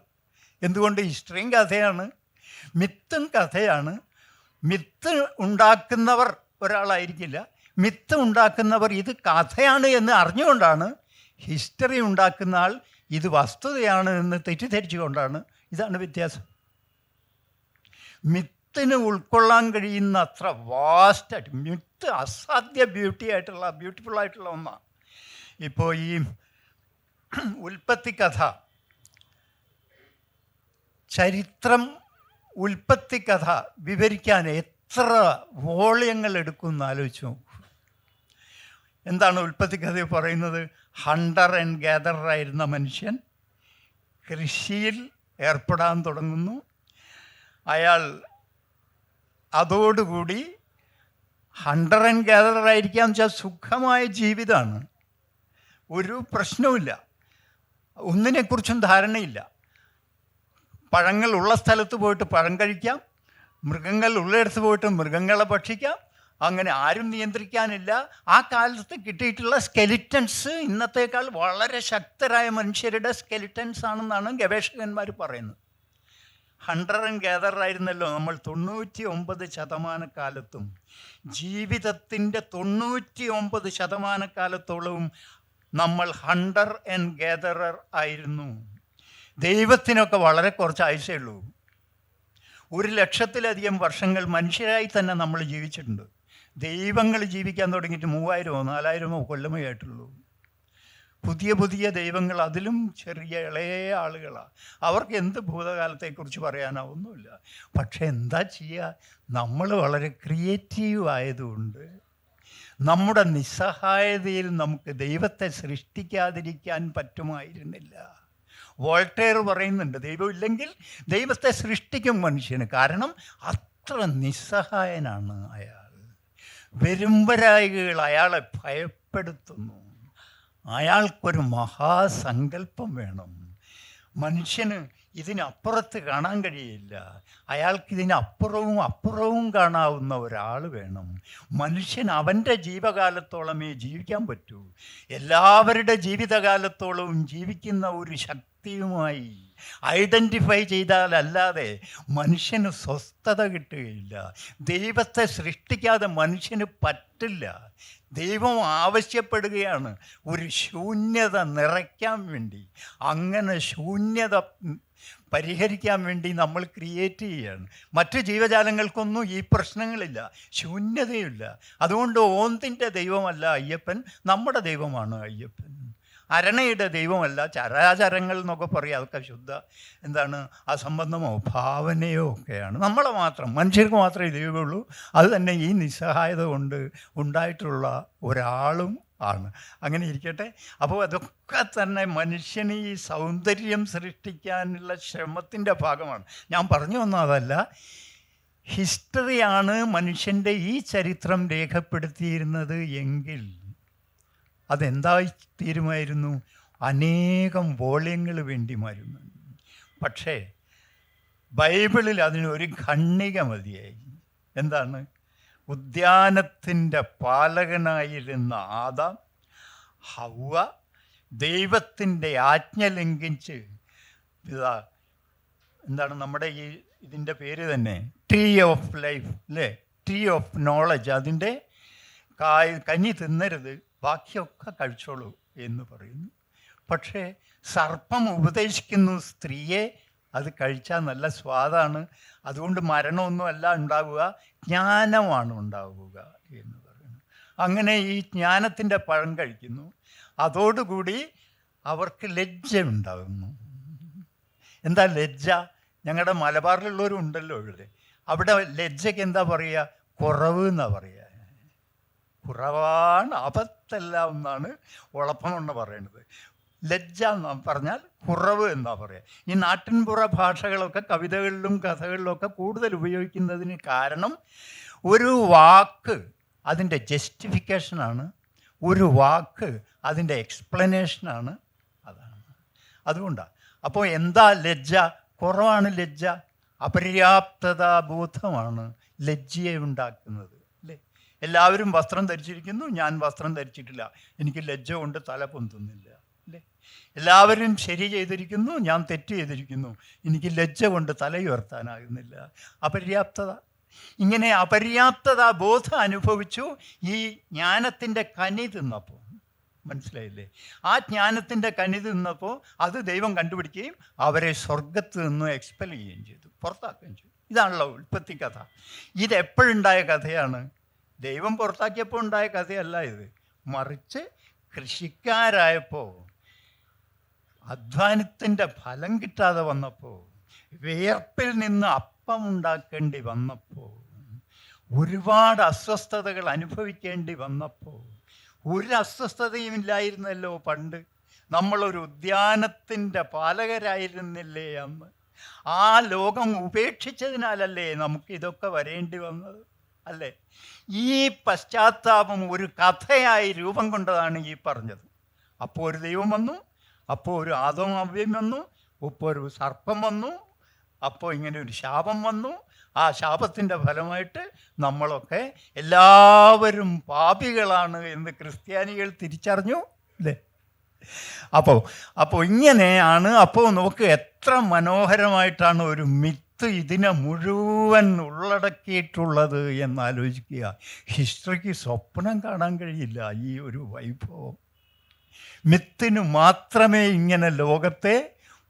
എന്തുകൊണ്ട്? ഹിസ്റ്ററിയും കഥയാണ്, മിത്തും കഥയാണ്. മിത്ത് ഉണ്ടാക്കുന്നവർ ഒരാളായിരിക്കില്ല, മിത്ത് ഉണ്ടാക്കുന്നവർ ഇത് കഥയാണ് എന്ന് അറിഞ്ഞുകൊണ്ടാണ്. ഹിസ്റ്ററി ഉണ്ടാക്കുന്ന ആൾ ഇത് വസ്തുതയാണ് എന്ന് തെറ്റിദ്ധരിച്ചുകൊണ്ടാണ്. ഇതാണ് വ്യത്യാസം. മിത്തിന് ഉൾക്കൊള്ളാൻ കഴിയുന്ന അത്ര വാസ്റ്റായിട്ട്, മിത്ത് അസാധ്യ ബ്യൂട്ടിഫുൾ ആയിട്ടുള്ള ഒന്നാണ്. ഇപ്പോൾ ഈ ഉൽപ്പത്തി കഥ, ചരിത്രം, ഉൽപ്പത്തി കഥ വിവരിക്കാൻ എത്ര വോള്യങ്ങൾ എടുക്കുമെന്ന് ആലോചിച്ച് നോക്കൂ. എന്താണ് ഉൽപ്പത്തി കഥ പറയുന്നത്? ഹണ്ടർ ആൻഡ് ഗാദറർ ആയിരുന്ന മനുഷ്യൻ കൃഷിയിൽ ഏർപ്പെടാൻ തുടങ്ങുന്നു. അയാൾ അതോടുകൂടി ഹണ്ടർ ആൻഡ് ഗാദറർ ആയിരിക്കാന്ന് വെച്ചാൽ സുഖമായ ജീവിതമാണ്, ഒരു പ്രശ്നവുമില്ല, ഒന്നിനെക്കുറിച്ചും ധാരണയില്ല. പഴങ്ങൾ ഉള്ള സ്ഥലത്ത് പോയിട്ട് പഴം കഴിക്കാം, മൃഗങ്ങൾ ഉള്ളിടത്ത് പോയിട്ട് മൃഗങ്ങളെ ഭക്ഷിക്കാം, അങ്ങനെ ആരും നിയന്ത്രിക്കാനില്ല. ആ കാലത്ത് കിട്ടിയിട്ടുള്ള സ്കെലിറ്റൻസ് ഇന്നത്തേക്കാൾ വളരെ ശക്തരായ മനുഷ്യരുടെ സ്കെലിറ്റൻസ് ആണെന്നാണ് ഗവേഷകന്മാർ പറയുന്നത്. ഹണ്ടർ ആൻഡ് ഗാദറർ ആയിരുന്നല്ലോ നമ്മൾ 99% കാലത്തും. ജീവിതത്തിൻ്റെ 99% നമ്മൾ ഹണ്ടർ ആൻഡ് ഗാദറർ ആയിരുന്നു. ദൈവത്തിനൊക്കെ വളരെ കുറച്ച് ആയുസേ ഉള്ളൂ. 1,00,000-ലധികം വർഷങ്ങൾ മനുഷ്യരായി തന്നെ നമ്മൾ ജീവിച്ചിട്ടുണ്ട്. ദൈവങ്ങൾ ജീവിക്കാൻ തുടങ്ങിയിട്ട് 3000-ഓ 4000-ഓ കൊല്ലമേ ആയിട്ടുള്ളൂ. പുതിയ പുതിയ ദൈവങ്ങൾ, അതിലും ചെറിയ ഇളയ ആളുകളാണ്. അവർക്ക് എന്ത് ഭൂതകാലത്തെക്കുറിച്ച് പറയാനാവുന്നില്ല. പക്ഷെ എന്താ ചെയ്യുക? നമ്മൾ വളരെ ക്രിയേറ്റീവ് ആയതുകൊണ്ട് നമ്മുടെ നിസ്സഹായതയിൽ നമുക്ക് ദൈവത്തെ സൃഷ്ടിക്കാതിരിക്കാൻ പറ്റുമായിരുന്നില്ല. വോൾട്ടയർ പറയുന്നുണ്ട്, ദൈവമില്ലെങ്കിൽ ദൈവത്തെ സൃഷ്ടിക്കും മനുഷ്യന്. കാരണം അത്ര നിസ്സഹായനാണ് അയാൾ. വരുമ്പരായികൾ അയാളെ ഭയപ്പെടുത്തുന്നു. അയാൾക്കൊരു മഹാസങ്കല്പം വേണം. മനുഷ്യന് ഇതിനപ്പുറത്ത് കാണാൻ കഴിയില്ല. അയാൾക്ക് ഇതിനപ്പുറവും കാണാവുന്ന ഒരാൾ വേണം. മനുഷ്യൻ അവൻ്റെ ജീവകാലത്തോളമേ ജീവിക്കാൻ പറ്റൂ. എല്ലാവരുടെ ജീവിതകാലത്തോളവും ജീവിക്കുന്ന ഒരു ശക്തിയുമായി ഐഡൻറ്റിഫൈ ചെയ്താലല്ലാതെ മനുഷ്യന് സ്വസ്ഥത കിട്ടുകയില്ല. ദൈവത്തെ സൃഷ്ടിക്കാതെ മനുഷ്യന് പറ്റില്ല. ദൈവം ആവശ്യപ്പെടുകയാണ് ഒരു ശൂന്യത നിറയ്ക്കാൻ വേണ്ടി. അങ്ങനെ ശൂന്യത പരിഹരിക്കാൻ വേണ്ടി നമ്മൾ ക്രിയേറ്റ് ചെയ്യുകയാണ്. മറ്റ് ജീവജാലങ്ങൾക്കൊന്നും ഈ പ്രശ്നങ്ങളില്ല, ശൂന്യതയില്ല. അതുകൊണ്ട് ഓന്തിൻ്റെ ദൈവമല്ല അയ്യപ്പൻ, നമ്മുടെ ദൈവമാണ് അയ്യപ്പൻ. അരണയുടെ ദൈവമല്ല, ചരാചരങ്ങൾ എന്നൊക്കെ പറയും, അതൊക്കെ ശുദ്ധ അസംബന്ധമോ ഭാവനയോ ഒക്കെയാണ്. നമ്മളെ മാത്രം, മനുഷ്യർക്ക് മാത്രമേ ദൈവമുള്ളൂ. അത് തന്നെ ഈ നിസ്സഹായത കൊണ്ട് ഉണ്ടായിട്ടുള്ള ഒരാളും ആണ്. അങ്ങനെ ഇരിക്കട്ടെ. അപ്പോൾ അതൊക്കെ തന്നെ മനുഷ്യന് ഈ സൗന്ദര്യം സൃഷ്ടിക്കാനുള്ള ശ്രമത്തിൻ്റെ ഭാഗമാണ്. ഞാൻ പറഞ്ഞു വന്നതല്ല, ഹിസ്റ്ററിയാണ് മനുഷ്യൻ്റെ ഈ ചരിത്രം രേഖപ്പെടുത്തിയിരുന്നത് എങ്കിൽ അതെന്തായി തീരുമായിരുന്നു? അനേകം വോള്യങ്ങൾ വേണ്ടിമായിരുന്നു. പക്ഷേ ബൈബിളിൽ അതിനൊരു ഖണ്ഡിക മതിയായി. എന്താണ്? ഉദ്യാനത്തിൻ്റെ പാലകനായിരുന്ന ആദാം, ഹവ്വ ദൈവത്തിൻ്റെ ആജ്ഞ ലംഘിച്ച് നമ്മുടെ ഈ ഇതിൻ്റെ പേര് തന്നെ ട്രീ ഓഫ് ലൈഫ് അല്ലേ, ട്രീ ഓഫ് നോളജ്, അതിൻ്റെ കനി തിന്നരുത്, ബാക്കിയൊക്കെ കഴിച്ചോളൂ എന്ന് പറയുന്നു. പക്ഷേ സർപ്പം ഉപദേശിക്കുന്നു സ്ത്രീയെ, അത് കഴിച്ചാൽ നല്ല സ്വാദാണ്, അതുകൊണ്ട് മരണമൊന്നുമല്ല ഉണ്ടാവുക, ജ്ഞാനമാണ് ഉണ്ടാവുക എന്ന് പറയുന്നു. അങ്ങനെ ഈ ജ്ഞാനത്തിൻ്റെ പഴം കഴിക്കുന്നു. അതോടുകൂടി അവർക്ക് ലജ്ജ ഉണ്ടാകുന്നു. എന്താ ലജ്ജ? ഞങ്ങളുടെ മലബാറിലുള്ളവരും ഉണ്ടല്ലോ ഇവിടെ. അവിടെ ലജ്ജയ്ക്ക് എന്താ പറയുക? കുറവ് എന്നാണ് പറയുക. കുറവാണ്, അബദ്ധമല്ല എന്നാണ് ഉളപ്പമെന്ന് പറയുന്നത്. ലജ്ജ എന്ന് പറഞ്ഞാൽ കുറവ് എന്നാ പറയുക. ഈ നാട്ടിൻപുറ ഭാഷകളൊക്കെ കവിതകളിലും കഥകളിലുമൊക്കെ കൂടുതൽ ഉപയോഗിക്കുന്നതിന് കാരണം ഒരു വാക്ക് അതിൻ്റെ ജസ്റ്റിഫിക്കേഷനാണ്, ഒരു വാക്ക് അതിൻ്റെ എക്സ്പ്ലനേഷനാണ്. അതാണ് അതുകൊണ്ടാണ്. അപ്പോൾ എന്താ ലജ്ജ? കുറവാണ് ലജ്ജ. അപര്യാപ്തതാ ബോധമാണ് ലജ്ജയെ ഉണ്ടാക്കുന്നത്, അല്ലേ? എല്ലാവരും വസ്ത്രം ധരിച്ചിരിക്കുന്നു, ഞാൻ വസ്ത്രം ധരിച്ചിട്ടില്ല, എനിക്ക് ലജ്ജ കൊണ്ട് തല പൊന്തുന്നില്ല, അല്ലേ? എല്ലാവരും ശരി ചെയ്തിരിക്കുന്നു, ഞാൻ തെറ്റ് ചെയ്തിരിക്കുന്നു, എനിക്ക് ലജ്ജ കൊണ്ട് തലയുയർത്താനാകുന്നില്ല. അപര്യാപ്തത. ഇങ്ങനെ അപര്യാപ്തത ബോധം അനുഭവിച്ചു ഈ ജ്ഞാനത്തിൻ്റെ കനി തിന്നപ്പോൾ. മനസ്സിലായില്ലേ? ആ ജ്ഞാനത്തിൻ്റെ കനി തിന്നപ്പോൾ അത് ദൈവം കണ്ടുപിടിക്കുകയും അവരെ സ്വർഗത്ത് നിന്ന് എക്സ്പെൽ ചെയ്യുകയും ചെയ്തു, പുറത്താക്കുകയും ചെയ്തു. ഇതാണല്ലോ ഉൽപ്പത്തി കഥ. ഇതെപ്പോഴുണ്ടായ കഥയാണ്? ദൈവം പുറത്താക്കിയപ്പോൾ ഉണ്ടായ കഥയല്ല ഇത്. മറിച്ച് കൃഷിക്കാരായപ്പോൾ, അധ്വാനത്തിൻ്റെ ഫലം കിട്ടാതെ വന്നപ്പോൾ, വിയർപ്പിൽ നിന്ന് അപ്പം ഉണ്ടാക്കേണ്ടി വന്നപ്പോൾ, ഒരുപാട് അസ്വസ്ഥതകൾ അനുഭവിക്കേണ്ടി വന്നപ്പോൾ, ഒരു അസ്വസ്ഥതയും ഇല്ലായിരുന്നല്ലോ പണ്ട്. നമ്മളൊരു ഉദ്യാനത്തിൻ്റെ പാലകരായിരുന്നില്ലേ അന്ന്? ആ ലോകം ഉപേക്ഷിച്ചതിനാലല്ലേ നമുക്ക് ഇതൊക്കെ വരേണ്ടി വന്നത്, അല്ലേ? ഈ പശ്ചാത്താപം ഒരു കഥയായി രൂപം കൊണ്ടതാണ് ഈ പറഞ്ഞത്. അപ്പോൾ ഒരു ദൈവം വന്നു, അപ്പോൾ ഒരു ആദം ഹവ്വയും വന്നു, ഇപ്പോൾ ഒരു സർപ്പം വന്നു, അപ്പോൾ ഇങ്ങനെ ഒരു ശാപം വന്നു. ആ ശാപത്തിൻ്റെ ഫലമായിട്ട് നമ്മളൊക്കെ എല്ലാവരും പാപികളാണ് എന്ന് ക്രിസ്ത്യാനികൾ തിരിച്ചറിഞ്ഞു, അല്ലേ? അപ്പോൾ ഇങ്ങനെയാണ്. അപ്പോൾ നമുക്ക് എത്ര മനോഹരമായിട്ടാണ് ഒരു മിത്ത് ഇതിനെ മുഴുവൻ ഉള്ളടക്കിയിട്ടുള്ളത് എന്നാലോചിക്കുക. ഹിസ്റ്ററിക്ക് സ്വപ്നം കാണാൻ കഴിയില്ല ഈ ഒരു വൈഭവം. മിത്തിന് മാത്രമേ ഇങ്ങനെ ലോകത്തെ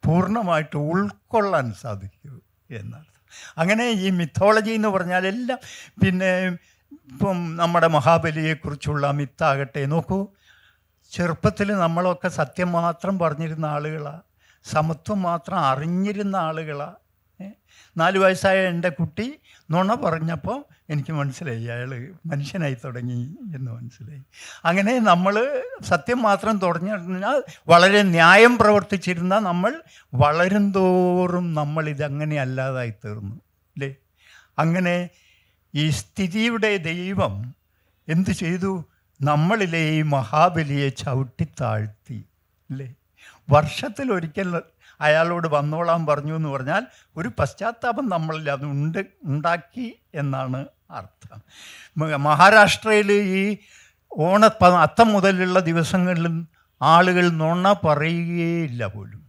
പൂർണ്ണമായിട്ട് ഉൾക്കൊള്ളാൻ സാധിക്കൂ എന്നർത്ഥം. അങ്ങനെ ഈ മിത്തോളജി എന്ന് പറഞ്ഞാൽ എല്ലാം, പിന്നെ ഇപ്പം നമ്മുടെ മഹാബലിയെക്കുറിച്ചുള്ള മിത്താകട്ടെ, നോക്കൂ, ചെറുപ്പത്തിൽ നമ്മളൊക്കെ സത്യം മാത്രം പറഞ്ഞിരുന്ന ആളുകളാണ്, സമത്വം മാത്രം അറിഞ്ഞിരുന്ന ആളുകളാണ്. 4 വയസ്സായ എൻ്റെ കുട്ടി നുണ പറഞ്ഞപ്പോൾ എനിക്ക് മനസ്സിലായി അയാൾ മനുഷ്യനായി തുടങ്ങി എന്ന് മനസ്സിലായി. അങ്ങനെ നമ്മൾ സത്യം മാത്രം തുടങ്ങിയാൽ വളരെ ന്യായം പ്രവർത്തിച്ചിരുന്ന നമ്മൾ വളരും തോറും നമ്മളിതങ്ങനെ അല്ലാതായി തീർന്നു, അല്ലേ? അങ്ങനെ ഈ സ്ഥിതിയുടെ ദൈവം എന്തു ചെയ്തു? നമ്മളിലെ ഈ മഹാബലിയെ ചവിട്ടിത്താഴ്ത്തി, അല്ലേ? വർഷത്തിലൊരിക്കൽ അയാളോട് വന്നോളാൻ പറഞ്ഞു എന്ന് പറഞ്ഞാൽ ഒരു പശ്ചാത്താപം നമ്മളിൽ അത് ഉണ്ടാക്കി എന്നാണ് അർത്ഥം. മഹാരാഷ്ട്രയിൽ ഈ അത്തം മുതലുള്ള ദിവസങ്ങളിലും ആളുകൾ നുണ പറയുകയില്ല പോലും.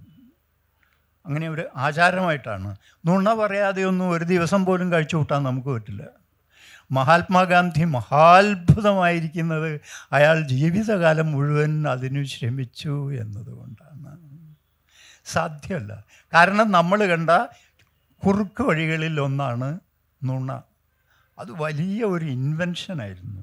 അങ്ങനെ ഒരു ആചാരമായിട്ടാണ്. നുണ പറയാതെയൊന്നും ഒരു ദിവസം പോലും കഴിച്ചു കൂട്ടാൻ നമുക്ക് പറ്റില്ല. മഹാത്മാഗാന്ധി മഹാത്ഭുതമായിരിക്കുന്നത് അയാൾ ജീവിതകാലം മുഴുവൻ അതിനു ശ്രമിച്ചു എന്നതുകൊണ്ടാണ്. സാധ്യമല്ല. കാരണം നമ്മൾ കണ്ട കുറുക്ക് വഴികളിൽ ഒന്നാണ് നുണ. അത് വലിയ ഒരു ഇൻവെൻഷനായിരുന്നു.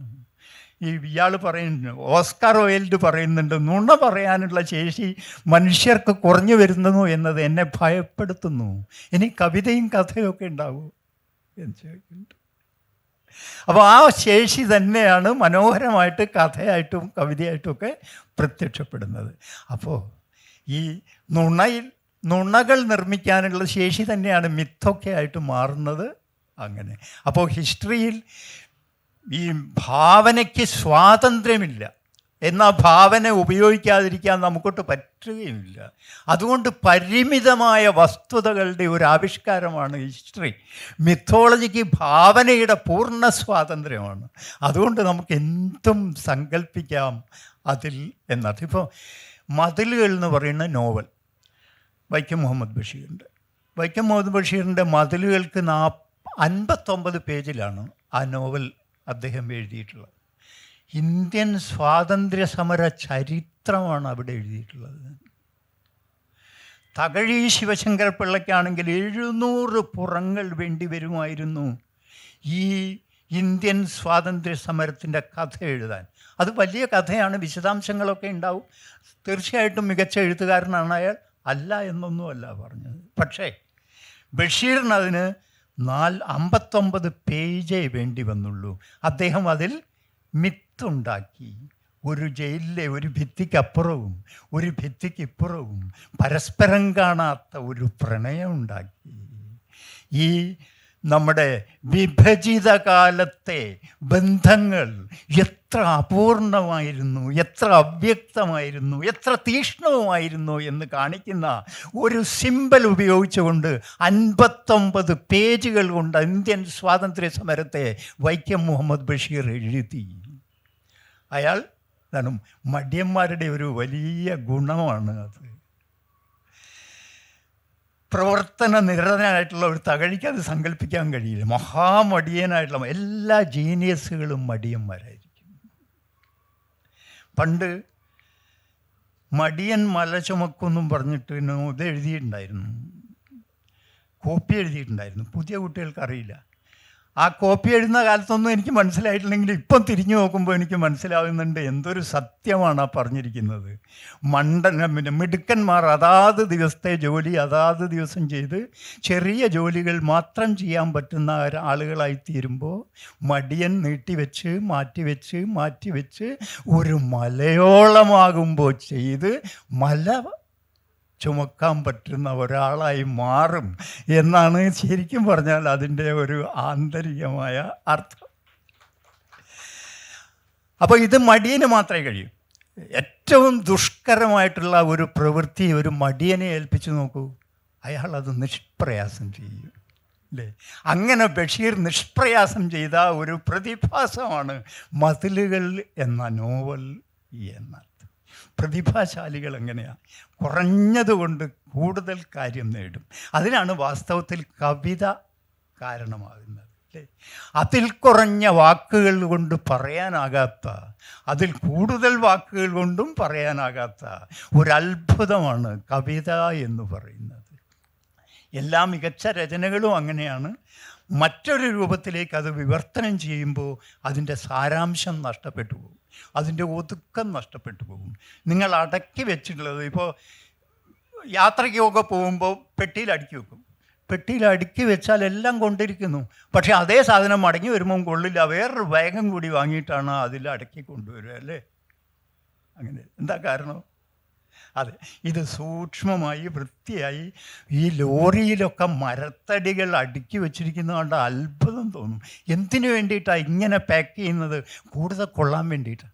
ഇയാൾ പറയുന്നു, ഓസ്കാർ വൈൽഡ് പറയുന്നുണ്ട്, നുണ പറയാനുള്ള ശേഷി മനുഷ്യർക്ക് കുറഞ്ഞു വരുന്നു എന്നത് എന്നെ ഭയപ്പെടുത്തുന്നു. ഇനി കവിതയും കഥയൊക്കെ ഉണ്ടാവും എന്ന് ചോദിക്കുന്നുണ്ട്. അപ്പോൾ ആ ശേഷി തന്നെയാണ് മനോഹരമായിട്ട് കഥയായിട്ടും കവിതയായിട്ടുമൊക്കെ പ്രത്യക്ഷപ്പെടുന്നത്. അപ്പോൾ ഈ നുണകൾ നിർമ്മിക്കാനുള്ള ശേഷി തന്നെയാണ് മിത്തൊക്കെ ആയിട്ട് മാറുന്നത്. അങ്ങനെ അപ്പോൾ ഹിസ്റ്ററിയിൽ ഈ ഭാവനയ്ക്ക് സ്വാതന്ത്ര്യമില്ല, എന്നാൽ ഭാവന ഉപയോഗിക്കാതിരിക്കാൻ നമുക്കൊട്ട് പറ്റുകയുമില്ല. അതുകൊണ്ട് പരിമിതമായ വസ്തുതകളുടെ ഒരു ആവിഷ്കാരമാണ് ഹിസ്റ്ററി. മിത്തോളജിക്ക് ഭാവനയുടെ പൂർണ്ണ സ്വാതന്ത്ര്യമാണ്. അതുകൊണ്ട് നമുക്ക് എന്തും സങ്കല്പിക്കാം അതിൽ എന്നത്. ഇപ്പോൾ മതിലുകൾ എന്ന് പറയുന്ന നോവൽ വൈക്കം മുഹമ്മദ് ബഷീറിൻ്റെ. വൈക്കം മുഹമ്മദ് ബഷീറിൻ്റെ മതിലുകൾക്ക് 59 പേജിലാണ് ആ നോവൽ അദ്ദേഹം എഴുതിയിട്ടുള്ളത്. ഇന്ത്യൻ സ്വാതന്ത്ര്യ സമര ചരിത്രമാണ് അവിടെ എഴുതിയിട്ടുള്ളത്. തകഴി ശിവശങ്കര പിള്ളയ്ക്കാണെങ്കിൽ 700 പുറങ്ങൾ വേണ്ടി വരുമായിരുന്നു ഈ ഇന്ത്യൻ സ്വാതന്ത്ര്യ സമരത്തിൻ്റെ കഥ എഴുതാൻ. അത് വലിയ കഥയാണ്, വിശദാംശങ്ങളൊക്കെ ഉണ്ടാവും. തീർച്ചയായിട്ടും മികച്ച എഴുത്തുകാരനാണ് അയാൾ, അല്ല എന്നൊന്നുമല്ല പറഞ്ഞത്. പക്ഷേ ബഷീറിന് അതിന് 59 പേജേ വേണ്ടി വന്നുള്ളൂ. അദ്ദേഹം അതിൽ മിത്തുണ്ടാക്കി. ഒരു ജയിലിലെ ഒരു ഭിത്തിക്കപ്പുറവും ഒരു ഭിത്തിക്കിപ്പുറവും പരസ്പരം കാണാത്ത ഒരു പ്രണയം ഉണ്ടാക്കി. ഈ നമ്മുടെ വിഭജിത കാലത്തെ ബന്ധങ്ങൾ എത്ര അപൂർണമായിരുന്നു, എത്ര അവ്യക്തമായിരുന്നു, എത്ര തീക്ഷ്ണവുമായിരുന്നു എന്ന് കാണിക്കുന്ന ഒരു സിമ്പൽ ഉപയോഗിച്ചുകൊണ്ട് 59 പേജുകൾ കൊണ്ട് ഇന്ത്യൻ സ്വാതന്ത്ര്യ സമരത്തെ വൈക്കം മുഹമ്മദ് ബഷീർ എഴുതി. അയാൾ എന്താണ്, മടിയന്മാരുടെ ഒരു വലിയ ഗുണമാണ് അത്. പ്രവർത്തന നിരതനായിട്ടുള്ള ഒരു തകഴിക്ക് അത് സങ്കല്പിക്കാൻ കഴിയില്ല. മഹാമടിയനായിട്ടുള്ള എല്ലാ ജീനിയസുകളും മടിയന്മാരായിരിക്കും. പണ്ട് മടിയൻ മല ചുമക്കുമെന്നും പറഞ്ഞിട്ട് ഇത് എഴുതിയിട്ടുണ്ടായിരുന്നു, കോപ്പി എഴുതിയിട്ടുണ്ടായിരുന്നു. പുതിയ കുട്ടികൾക്ക് അറിയില്ല. ആ കോപ്പി എഴുതുന്ന കാലത്തൊന്നും എനിക്ക് മനസ്സിലായിട്ടില്ലെങ്കിൽ ഇപ്പം തിരിഞ്ഞു നോക്കുമ്പോൾ എനിക്ക് മനസ്സിലാകുന്നുണ്ട് എന്തൊരു സത്യമാണ് ആ പറഞ്ഞിരിക്കുന്നത്. മിടുക്കന്മാർ അതാത് ദിവസത്തെ ജോലി അതാത് ദിവസം ചെയ്ത് ചെറിയ ജോലികൾ മാത്രം ചെയ്യാൻ പറ്റുന്ന ആളുകളായിത്തീരുമ്പോൾ മടിയൻ നീട്ടിവെച്ച് മാറ്റിവെച്ച് ഒരു മലയോളമാകുമ്പോൾ ചെയ്ത് മല ചുമക്കാൻ പറ്റുന്ന ഒരാളായി മാറും എന്നാണ് ശരിക്കും പറഞ്ഞാൽ അതിൻ്റെ ഒരു ആന്തരികമായ അർത്ഥം. അപ്പോൾ ഇത് മടിയന് മാത്രമേ കഴിയൂ. ഏറ്റവും ദുഷ്കരമായിട്ടുള്ള ഒരു പ്രവൃത്തി ഒരു മടിയനെ ഏൽപ്പിച്ചു നോക്കൂ, അയാൾ അത് നിഷ്പ്രയാസം ചെയ്യും, അല്ലേ? അങ്ങനെ ബഷീർ നിഷ്പ്രയാസം ചെയ്ത ഒരു പ്രതിഭാസമാണ് മതിലുകൾ എന്ന നോവൽ എന്നർത്ഥം. പ്രതിഭാശാലികൾ എങ്ങനെയാണ് കുറഞ്ഞതുകൊണ്ട് കൂടുതൽ കാര്യം നേടും. അതിനാണ് വാസ്തവത്തിൽ കവിത കാരണമാകുന്നത്, അല്ലേ? അതിൽ കുറഞ്ഞ വാക്കുകൾ കൊണ്ട് പറയാനാകാത്ത, അതിൽ കൂടുതൽ വാക്കുകൾ കൊണ്ടും പറയാനാകാത്ത ഒരത്ഭുതമാണ് കവിത എന്ന് പറയുന്നത്. എല്ലാ മികച്ച രചനകളും അങ്ങനെയാണ്. മറ്റൊരു രൂപത്തിലേക്ക് അത് വിവർത്തനം ചെയ്യുമ്പോൾ അതിൻ്റെ സാരാംശം നഷ്ടപ്പെട്ടു പോകും, അതിൻ്റെ ഒതുക്കം നഷ്ടപ്പെട്ടു പോകും. നിങ്ങൾ അടക്കി വെച്ചിട്ടുള്ളത്, ഇപ്പോൾ യാത്രയ്ക്കൊക്കെ പോകുമ്പോൾ പെട്ടിയിൽ അടുക്കി വെക്കും. പെട്ടിയിൽ അടുക്കി വെച്ചാൽ എല്ലാം കൊണ്ടിരിക്കുന്നു, പക്ഷേ അതേ സാധനം മടങ്ങി വരുമ്പം കൊള്ളില്ല, വേറൊരു വേഗം കൂടി വാങ്ങിയിട്ടാണ് അതിൽ അടക്കി കൊണ്ടുവരിക, അല്ലേ? അങ്ങനെ എന്താ കാരണം? അതെ, ഇത് സൂക്ഷ്മമായി വൃത്തിയായി ഈ ലോറിയിലൊക്കെ മരത്തടികൾ അടുക്കി വെച്ചിരിക്കുന്നത് കൊണ്ട് അത്ഭുതം തോന്നും. എന്തിനു വേണ്ടിയിട്ടാണ് ഇങ്ങനെ പാക്ക് ചെയ്യുന്നത്? കൂടുതൽ കൊള്ളാൻ വേണ്ടിയിട്ടാണ്.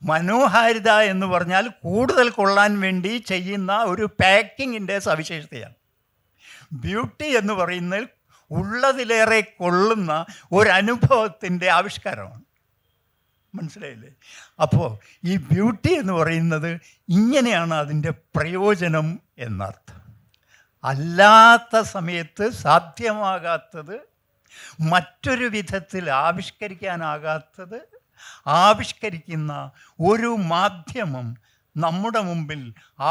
മനോഹാരിത എന്ന് പറഞ്ഞാൽ കൂടുതൽ കൊള്ളാൻ വേണ്ടി ചെയ്യുന്ന ഒരു പാക്കിങ്ങിൻ്റെ സവിശേഷതയാണ്. ബ്യൂട്ടി എന്ന് പറയുന്നത് ഉള്ളതിലേറെ കൊള്ളുന്ന ഒരനുഭവത്തിൻ്റെ ആവിഷ്കാരമാണ്. മനസ്സിലായില്ലേ? അപ്പോൾ ഈ ബ്യൂട്ടി എന്ന് പറയുന്നത് ഇങ്ങനെയാണ് അതിൻ്റെ പ്രയോജനം എന്നർത്ഥം. അല്ലാത്ത സമയത്ത് സാധ്യമാകാത്തത്, മറ്റൊരു വിധത്തിൽ ആവിഷ്കരിക്കാനാകാത്തത് ആവിഷ്കരിക്കുന്ന ഒരു മാധ്യമം നമ്മുടെ മുമ്പിൽ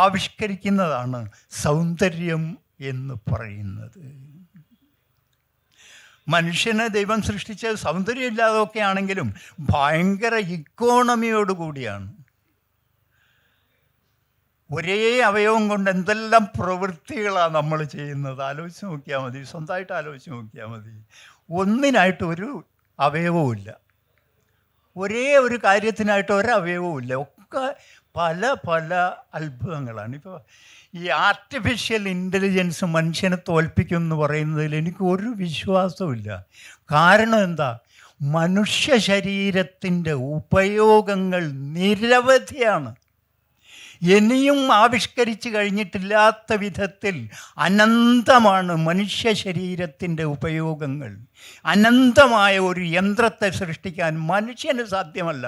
ആവിഷ്കരിക്കുന്നതാണ് സൗന്ദര്യം എന്ന് പറയുന്നത്. മനുഷ്യനെ ദൈവം സൃഷ്ടിച്ചത് സൗന്ദര്യമില്ലാതൊക്കെ ആണെങ്കിലും ഭയങ്കര ഇക്കോണമിയോടുകൂടിയാണ്. ഒരേ അവയവം കൊണ്ട് എന്തെല്ലാം പ്രവൃത്തികളാണ് നമ്മൾ ചെയ്യുന്നത്. ആലോചിച്ച് നോക്കിയാൽ മതി, സ്വന്തമായിട്ട് ആലോചിച്ച് നോക്കിയാൽ മതി. ഒന്നിനായിട്ടൊരു അവയവവും, ഒരേ ഒരു കാര്യത്തിനായിട്ട് ഒരവയവവും, ഒക്കെ പല പല അത്ഭുതങ്ങളാണ്. ഇപ്പോൾ ഈ ആർട്ടിഫിഷ്യൽ ഇൻ്റലിജൻസ് മനുഷ്യനെ തോൽപ്പിക്കും എന്ന് പറയുന്നതിൽ എനിക്ക് ഒരു വിശ്വാസവുമില്ല. കാരണം എന്താ? മനുഷ്യ ശരീരത്തിൻ്റെ ഉപയോഗങ്ങൾ നിരവധിയാണ്. ഇനിയും ആവിഷ്കരിച്ച് കഴിഞ്ഞിട്ടില്ലാത്ത വിധത്തിൽ അനന്തമാണ് മനുഷ്യ ശരീരത്തിൻ്റെ ഉപയോഗങ്ങൾ. അനന്തമായ ഒരു യന്ത്രത്തെ സൃഷ്ടിക്കാൻ മനുഷ്യന് സാധ്യമല്ല.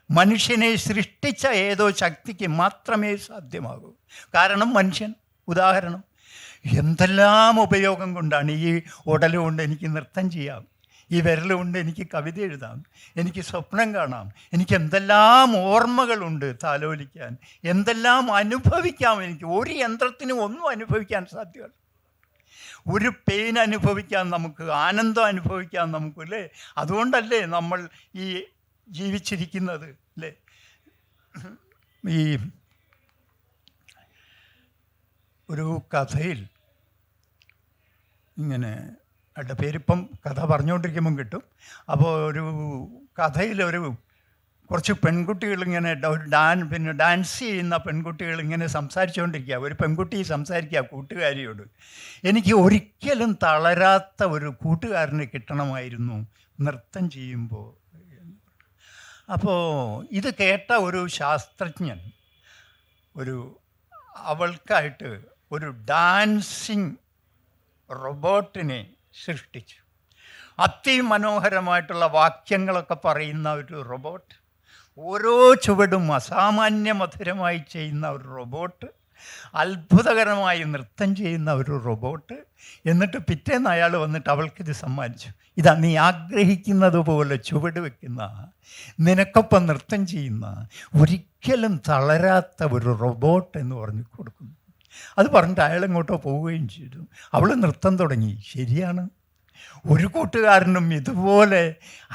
മനുഷ്യനെ സൃഷ്ടിച്ച ഏതോ ശക്തിക്ക് മാത്രമേ സാധ്യമാകൂ. കാരണം മനുഷ്യൻ, ഉദാഹരണം, എന്തെല്ലാം ഉപയോഗം കൊണ്ടാണ്. ഈ ഉടലുകൊണ്ട് എനിക്ക് നൃത്തം ചെയ്യാം, ഈ വിരലുകൊണ്ട് എനിക്ക് കവിത എഴുതാം, എനിക്ക് സ്വപ്നം കാണാം, എനിക്ക് എന്തെല്ലാം ഓർമ്മകളുണ്ട് താലോലിക്കാൻ, എന്തെല്ലാം അനുഭവിക്കാം. എനിക്ക് ഒരു യന്ത്രത്തിനും ഒന്നും അനുഭവിക്കാൻ സാധ്യമല്ല. ഒരു പെയിൻ അനുഭവിക്കാൻ നമുക്ക്, ആനന്ദം അനുഭവിക്കാൻ നമുക്ക്, അല്ലേ? അതുകൊണ്ടല്ലേ നമ്മൾ ഈ ജീവിച്ചിരിക്കുന്നത്, അല്ലേ? ഈ ഒരു കഥയിൽ ഇങ്ങനെ, പേരിപ്പം കഥ പറഞ്ഞുകൊണ്ടിരിക്കുമ്പം കിട്ടും. അപ്പോൾ ഒരു കഥയിലൊരു കുറച്ച് പെൺകുട്ടികളിങ്ങനെ ഒരു ഡാൻസ് ചെയ്യുന്ന പെൺകുട്ടികൾ ഇങ്ങനെ സംസാരിച്ചുകൊണ്ടിരിക്കുക. ഒരു പെൺകുട്ടി സംസാരിക്കുക കൂട്ടുകാരിയോട്, എനിക്ക് ഒരിക്കലും തളരാത്ത ഒരു കൂട്ടുകാരനെ കിട്ടണമായിരുന്നു നൃത്തം ചെയ്യുമ്പോൾ. അപ്പോൾ ഇത് കേട്ട ഒരു ശാസ്ത്രജ്ഞൻ അവൾക്കായിട്ട് ഒരു ഡാൻസിങ് റോബോട്ടിനെ സൃഷ്ടിച്ചു. അതിമനോഹരമായിട്ടുള്ള വാക്യങ്ങളൊക്കെ പറയുന്ന ഒരു റോബോട്ട്, ഓരോ ചുവടും അസാമാന്യ മധുരമായി ചെയ്യുന്ന ഒരു റോബോട്ട്, അത്ഭുതകരമായി നൃത്തം ചെയ്യുന്ന ഒരു റോബോട്ട്. എന്നിട്ട് പിറ്റേന്ന് അയാൾ വന്നിട്ട് അവൾക്കിത് സമ്മാനിച്ചു. ഇതാ നീ ആഗ്രഹിക്കുന്നത് പോലെ ചുവട് വയ്ക്കുന്ന, നിനക്കൊപ്പം നൃത്തം ചെയ്യുന്ന, ഒരിക്കലും തളരാത്ത ഒരു റോബോട്ട് എന്ന് പറഞ്ഞു കൊടുക്കുന്നു. അത് പറഞ്ഞിട്ട് അയാൾ എങ്ങോട്ടോ പോവുകയും ചെയ്തു. അവൾ നൃത്തം തുടങ്ങി. ശരിയാണ്, ഒരു കൂട്ടുകാരനും ഇതുപോലെ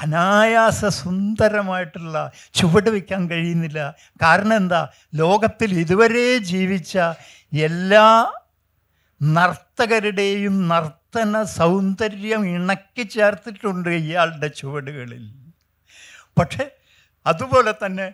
അനായാസ സുന്ദരമായിട്ടുള്ള ചുവട് വയ്ക്കാൻ കഴിയുന്നില്ല. കാരണം എന്താ? ലോകത്തിൽ ഇതുവരെ ജീവിച്ച എല്ലാ നർത്തകരുടെയും നർത്തന സൗന്ദര്യം ഇണക്കി ചേർത്തിട്ടുണ്ട് ഇയാളുടെ ചുവടുകളിൽ. പക്ഷെ അതുപോലെ തന്നെ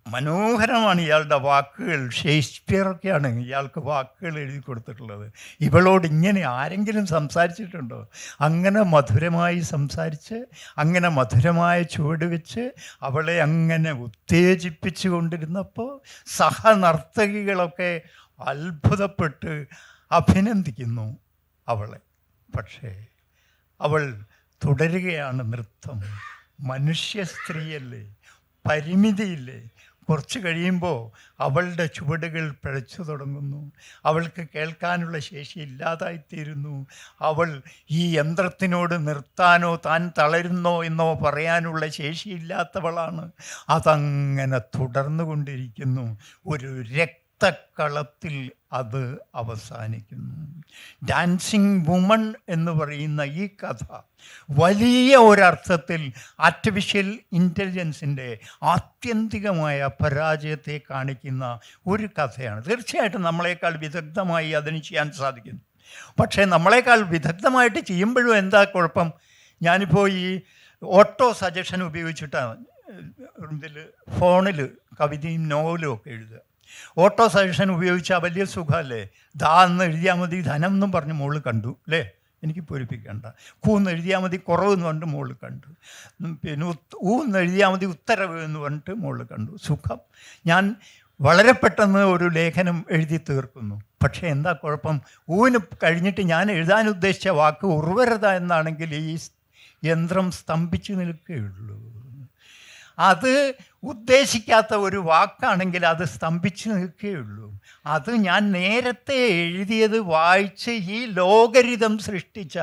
മനോഹരമാണ് ഇയാളുടെ വാക്കുകൾ. ഷേക്സ്പിയറൊക്കെയാണ് ഇയാൾക്ക് വാക്കുകൾ എഴുതി കൊടുത്തിട്ടുള്ളത്. ഇവളോട് ഇങ്ങനെ ആരെങ്കിലും സംസാരിച്ചിട്ടുണ്ടോ? അങ്ങനെ മധുരമായി സംസാരിച്ച്, അങ്ങനെ മധുരമായ ചുവട് വെച്ച് അവളെ അങ്ങനെ ഉത്തേജിപ്പിച്ചു കൊണ്ടിരുന്നപ്പോൾ സഹനർത്തകികളൊക്കെ അത്ഭുതപ്പെട്ട് അഭിനന്ദിക്കുന്നു അവളെ. പക്ഷേ അവൾ തുടരുകയാണ് നൃത്തം. മനുഷ്യ സ്ത്രീയല്ലേ, പരിമിതിയില്ലേ. കുറച്ച് കഴിയുമ്പോൾ അവളുടെ ചുവടുകൾ പിഴച്ചു തുടങ്ങുന്നു. അവൾക്ക് കേൾക്കാനുള്ള ശേഷി ഇല്ലാതായിത്തീരുന്നു. അവൾ ഈ യന്ത്രത്തിനോട് നിർത്താനോ താൻ തളരുന്നോ എന്നോ പറയാനുള്ള ശേഷിയില്ലാത്തവളാണ്. അതങ്ങനെ തുടർന്നുകൊണ്ടിരിക്കുന്നു. ഒരു രക്തക്കളത്തിൽ അത് അവസാനിക്കുന്നു. ഡാൻസിങ് വുമൺ എന്ന് പറയുന്ന ഈ കഥ വലിയ ഒരർത്ഥത്തിൽ ആർട്ടിഫിഷ്യൽ ഇൻ്റലിജൻസിൻ്റെ ആത്യന്തികമായ പരാജയത്തെ കാണിക്കുന്ന ഒരു കഥയാണ്. തീർച്ചയായിട്ടും നമ്മളെക്കാൾ വിദഗ്ധമായി അതിന് ചെയ്യാൻ സാധിക്കുന്നു. പക്ഷേ നമ്മളെക്കാൾ വിദഗ്ധമായിട്ട് ചെയ്യുമ്പോഴും എന്താ കുഴപ്പം? ഞാനിപ്പോൾ ഈ ഓട്ടോ സജഷൻ ഉപയോഗിച്ചിട്ടാണ് ഇതിൽ ഫോണിൽ കവിതയും നോവലും ഒക്കെ എഴുതുക. ഓട്ടോ സജഷൻ ഉപയോഗിച്ചാൽ വലിയ സുഖമല്ലേ? ദാ എന്ന് എഴുതിയാൽ മതി ധനം എന്നും പറഞ്ഞ് മുകളിൽ കണ്ടു അല്ലേ, എനിക്ക് പൂരിപ്പിക്കേണ്ട. കൂന്ന് എഴുതിയാൽ മതി കുറവ് എന്ന് പറഞ്ഞിട്ട് മുകളിൽ കണ്ടു. പിന്നെ ഊന്ന് എഴുതിയാൽ മതി ഉത്തരവ് എന്ന് പറഞ്ഞിട്ട് മുകളിൽ കണ്ടു. സുഖം. ഞാൻ വളരെ പെട്ടെന്ന് ഒരു ലേഖനം എഴുതി തീർക്കുന്നു. പക്ഷേ എന്താ കുഴപ്പം? ഊന് കഴിഞ്ഞിട്ട് ഞാൻ എഴുതാൻ ഉദ്ദേശിച്ച വാക്ക് ഉർവരത എന്നാണെങ്കിൽ ഈ യന്ത്രം സ്തംഭിച്ചു നിൽക്കുകയുള്ളൂ. അത് ഉദ്ദേശിക്കാത്ത ഒരു വാക്കാണെങ്കിൽ അത് സ്തംഭിച്ച് നിൽക്കുകയുള്ളൂ. അത് ഞാൻ നേരത്തെ എഴുതിയത് വായിച്ച് ഈ ലോഗരിതം സൃഷ്ടിച്ച,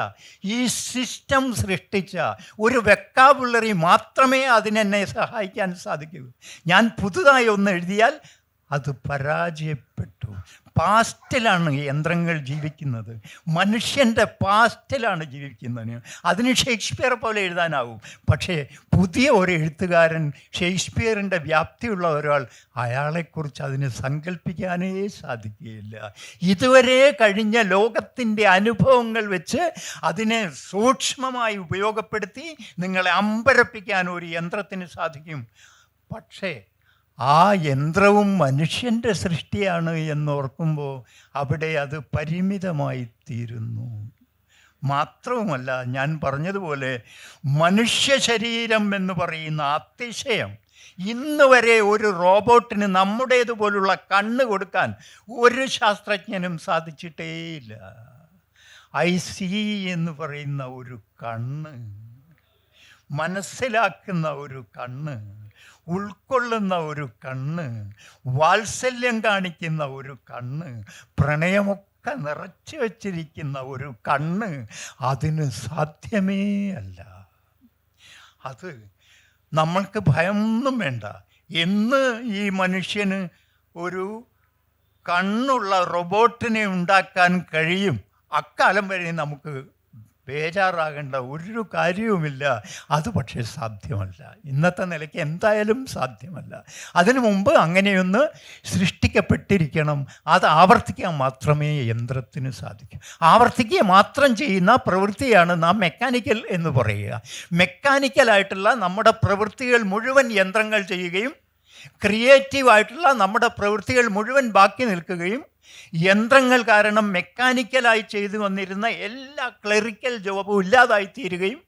ഈ സിസ്റ്റം സൃഷ്ടിച്ച ഒരു വെക്കാബുലറി മാത്രമേ അതിനെന്നെ സഹായിക്കാൻ സാധിക്കൂ. ഞാൻ പുതുതായി ഒന്ന് എഴുതിയാൽ അത് പരാജയപ്പെട്ടു. പാസ്റ്റിലാണ് യന്ത്രങ്ങൾ ജീവിക്കുന്നത്. മനുഷ്യൻ്റെ പാസ്റ്റിലാണ് ജീവിക്കുന്നത്. അതിന് ഷേക്സ്പിയർ പോലെ എഴുതാനാവും. പക്ഷേ പുതിയ ഒരു എഴുത്തുകാരൻ, ഷേക്സ്പിയറിൻ്റെ വ്യാപ്തിയുള്ള ഒരാൾ, അയാളെക്കുറിച്ച് അതിന് സങ്കല്പിക്കാനേ സാധിക്കുകയില്ല. ഇതുവരെ കഴിഞ്ഞ ലോകത്തിൻ്റെ അനുഭവങ്ങൾ വെച്ച് അതിനെ സൂക്ഷ്മമായി ഉപയോഗപ്പെടുത്തി നിങ്ങളെ അമ്പരപ്പിക്കാൻ ഒരു യന്ത്രത്തിന് സാധിക്കും. പക്ഷേ ആ യന്ത്രവും മനുഷ്യൻ്റെ സൃഷ്ടിയാണ് എന്നോർക്കുമ്പോൾ അവിടെ അത് പരിമിതമായി തീരുന്നു. മാത്രവുമല്ല, ഞാൻ പറഞ്ഞതുപോലെ മനുഷ്യ ശരീരം എന്ന് പറയുന്ന അതിശയം ഇന്ന് വരെ ഒരു റോബോട്ടിന് നമ്മുടേതുപോലുള്ള കണ്ണ് കൊടുക്കാൻ ഒരു ശാസ്ത്രജ്ഞനും സാധിച്ചിട്ടേയില്ല. IC എന്ന് പറയുന്ന ഒരു കണ്ണ്, മനസ്സിലാക്കുന്ന ഒരു കണ്ണ്, ഉൾക്കൊള്ളുന്ന ഒരു കണ്ണ്, വാത്സല്യം കാണിക്കുന്ന ഒരു കണ്ണ്, പ്രണയമൊക്കെ നിറച്ചു വച്ചിരിക്കുന്ന ഒരു കണ്ണ് അതിന് സാധ്യമേ അല്ല. അത് നമ്മൾക്ക് ഭയമൊന്നും വേണ്ട. എന്ന് ഈ മനുഷ്യന് ഒരു കണ്ണുള്ള റോബോട്ടിനെ ഉണ്ടാക്കാൻ കഴിയും, അക്കാലം വരെ നമുക്ക് ബേജാറാകേണ്ട ഒരു കാര്യവുമില്ല. അത് പക്ഷേ സാധ്യമല്ല, ഇന്നത്തെ നിലയ്ക്ക് എന്തായാലും സാധ്യമല്ല. അതിനു മുമ്പ് അങ്ങനെയൊന്ന് സൃഷ്ടിക്കപ്പെട്ടിരിക്കണം. അത് ആവർത്തിക്കാൻ മാത്രമേ യന്ത്രത്തിന് സാധിക്കൂ. ആവർത്തിക്കുക മാത്രം ചെയ്യുന്ന പ്രവൃത്തിയാണ് നാം മെക്കാനിക്കൽ എന്ന് പറയുക. മെക്കാനിക്കലായിട്ടുള്ള നമ്മുടെ പ്രവൃത്തികൾ മുഴുവൻ യന്ത്രങ്ങൾ ചെയ്യുകയും ക്രിയേറ്റീവായിട്ടുള്ള നമ്മുടെ പ്രവൃത്തികൾ മുഴുവൻ ബാക്കി നിൽക്കുകയും യന്ത്രങ്ങൾ കാരണം മെക്കാനിക്കലായി ചെയ്തു വന്നിരുന്ന എല്ലാ ക്ലറിക്കൽ ജോബും ഇല്ലാതായിത്തീരുകയും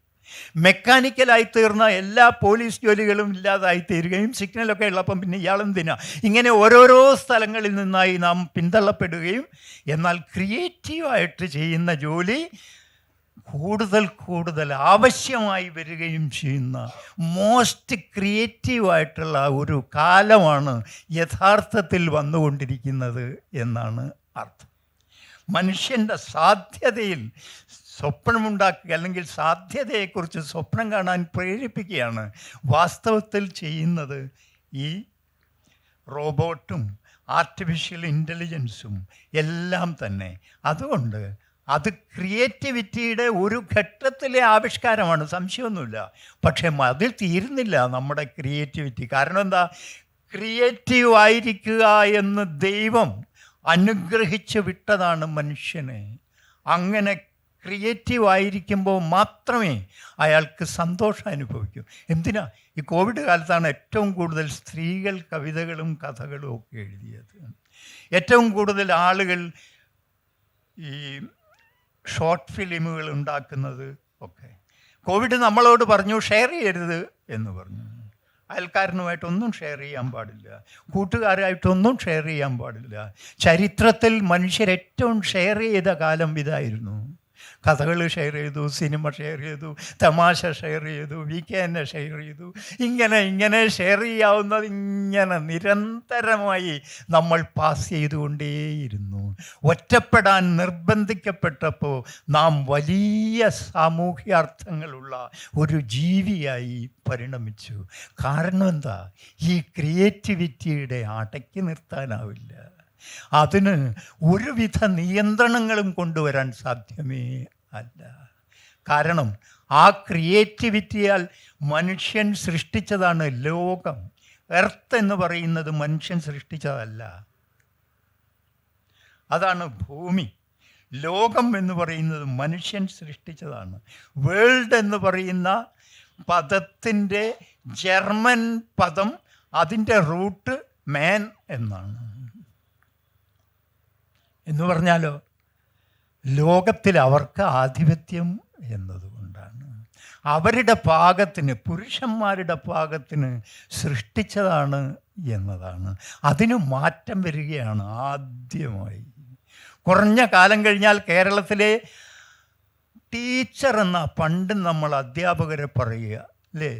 മെക്കാനിക്കലായി തീർന്ന എല്ലാ പോലീസ് ജോലികളും ഇല്ലാതായിത്തീരുകയും സിഗ്നലൊക്കെ ഉള്ളപ്പം പിന്നെ ഇയാളെന്തിനാ ഇങ്ങനെ ഓരോരോ സ്ഥലങ്ങളിൽ നിന്നായി നാം പിന്തള്ളപ്പെടുകയും എന്നാൽ ക്രിയേറ്റീവായിട്ട് ചെയ്യുന്ന ജോലി കൂടുതൽ ആവശ്യമായി വരികയും ചെയ്യുന്ന മോസ്റ്റ് ക്രിയേറ്റീവായിട്ടുള്ള ഒരു കാലമാണ് യഥാർത്ഥത്തിൽ വന്നുകൊണ്ടിരിക്കുന്നത് എന്നാണ് അർത്ഥം. മനുഷ്യൻ്റെ സാധ്യതയിൽ സ്വപ്നമുണ്ടാക്കുക അല്ലെങ്കിൽ സാധ്യതയെക്കുറിച്ച് സ്വപ്നം കാണാൻ പ്രേരിപ്പിക്കുകയാണ് വാസ്തവത്തിൽ ചെയ്യുന്നത് ഈ റോബോട്ടും ആർട്ടിഫിഷ്യൽ ഇൻ്റലിജൻസും എല്ലാം തന്നെ. അതുകൊണ്ട് അത് ക്രിയേറ്റിവിറ്റിയുടെ ഒരു ഘട്ടത്തിലെ ആവിഷ്കാരമാണ്, സംശയമൊന്നുമില്ല. പക്ഷേ അതിൽ തീരുന്നില്ല നമ്മുടെ ക്രിയേറ്റിവിറ്റി. കാരണം എന്താ? ക്രിയേറ്റീവ് ആയിരിക്കുക എന്ന് ദൈവം അനുഗ്രഹിച്ച് വിട്ടതാണ് മനുഷ്യനെ. അങ്ങനെ ക്രിയേറ്റീവ് ആയിരിക്കുമ്പോൾ മാത്രമേ അയാൾക്ക് സന്തോഷം അനുഭവിക്കൂ. എന്തിനാ? ഈ കോവിഡ് കാലത്താണ് ഏറ്റവും കൂടുതൽ സ്ത്രീകൾ കവിതകളും കഥകളും ഒക്കെ എഴുതിയത്. ഏറ്റവും കൂടുതൽ ആളുകൾ ഈ ഷോർട്ട് ഫിലിമുകൾ ഉണ്ടാക്കുന്നത് ഒക്കെ. കോവിഡ് നമ്മളോട് പറഞ്ഞു ഷെയർ ചെയ്യരുത് എന്ന് പറഞ്ഞു. അയൽക്കാരനുമായിട്ടൊന്നും ഷെയർ ചെയ്യാൻ പാടില്ല, കൂട്ടുകാരായിട്ടൊന്നും ഷെയർ ചെയ്യാൻ പാടില്ല. ചരിത്രത്തിൽ മനുഷ്യർ ഏറ്റവും ഷെയർ ചെയ്ത കാലം ഇതായിരുന്നു. കഥകൾ ഷെയർ ചെയ്തു, സിനിമ ഷെയർ ചെയ്തു, തമാശ ഷെയർ ചെയ്തു, വീക്കെൻഡ് ഷെയർ ചെയ്തു. ഇങ്ങനെ ഷെയർ ചെയ്യാവുന്നത് ഇങ്ങനെ നിരന്തരമായി നമ്മൾ പാസ് ചെയ്തുകൊണ്ടേയിരുന്നു. ഒറ്റപ്പെടാൻ നിർബന്ധിക്കപ്പെട്ടപ്പോൾ നാം വലിയ സാമൂഹ്യാർത്ഥങ്ങളുള്ള ഒരു ജീവിയായി പരിണമിച്ചു. കാരണം എന്താ? ഈ ക്രിയേറ്റിവിറ്റിയുടെ അടക്കി നിർത്താനാവില്ല. അതിന് ഒരുവിധ നിയന്ത്രണങ്ങളും കൊണ്ടുവരാൻ സാധ്യമേ അല്ല. കാരണം ആ ക്രിയേറ്റിവിറ്റിയാൽ മനുഷ്യൻ സൃഷ്ടിച്ചതാണ് ലോകം. എർത്ത് എന്ന് പറയുന്നത് മനുഷ്യൻ സൃഷ്ടിച്ചതല്ല, അതാണ് ഭൂമി. ലോകം എന്ന് പറയുന്നത് മനുഷ്യൻ സൃഷ്ടിച്ചതാണ്. വേൾഡ് എന്ന് പറയുന്ന പദത്തിൻ്റെ ജർമ്മൻ പദം, അതിൻ്റെ റൂട്ട് മാൻ എന്നാണ്. എന്ന് പറഞ്ഞാലോ ലോകത്തിൽ അവർക്ക് ആധിപത്യം എന്നതുകൊണ്ടാണ്. അവരുടെ പാകത്തിന്, പുരുഷന്മാരുടെ പാകത്തിന് സൃഷ്ടിച്ചതാണ് എന്നതാണ്. അതിന് മാറ്റം വരികയാണ് ആദ്യമായി. കുറഞ്ഞ കാലം കഴിഞ്ഞാൽ കേരളത്തിലെ ടീച്ചർ എന്ന പണ്ട് നമ്മൾ അധ്യാപകരെ പറയുക അല്ലേ,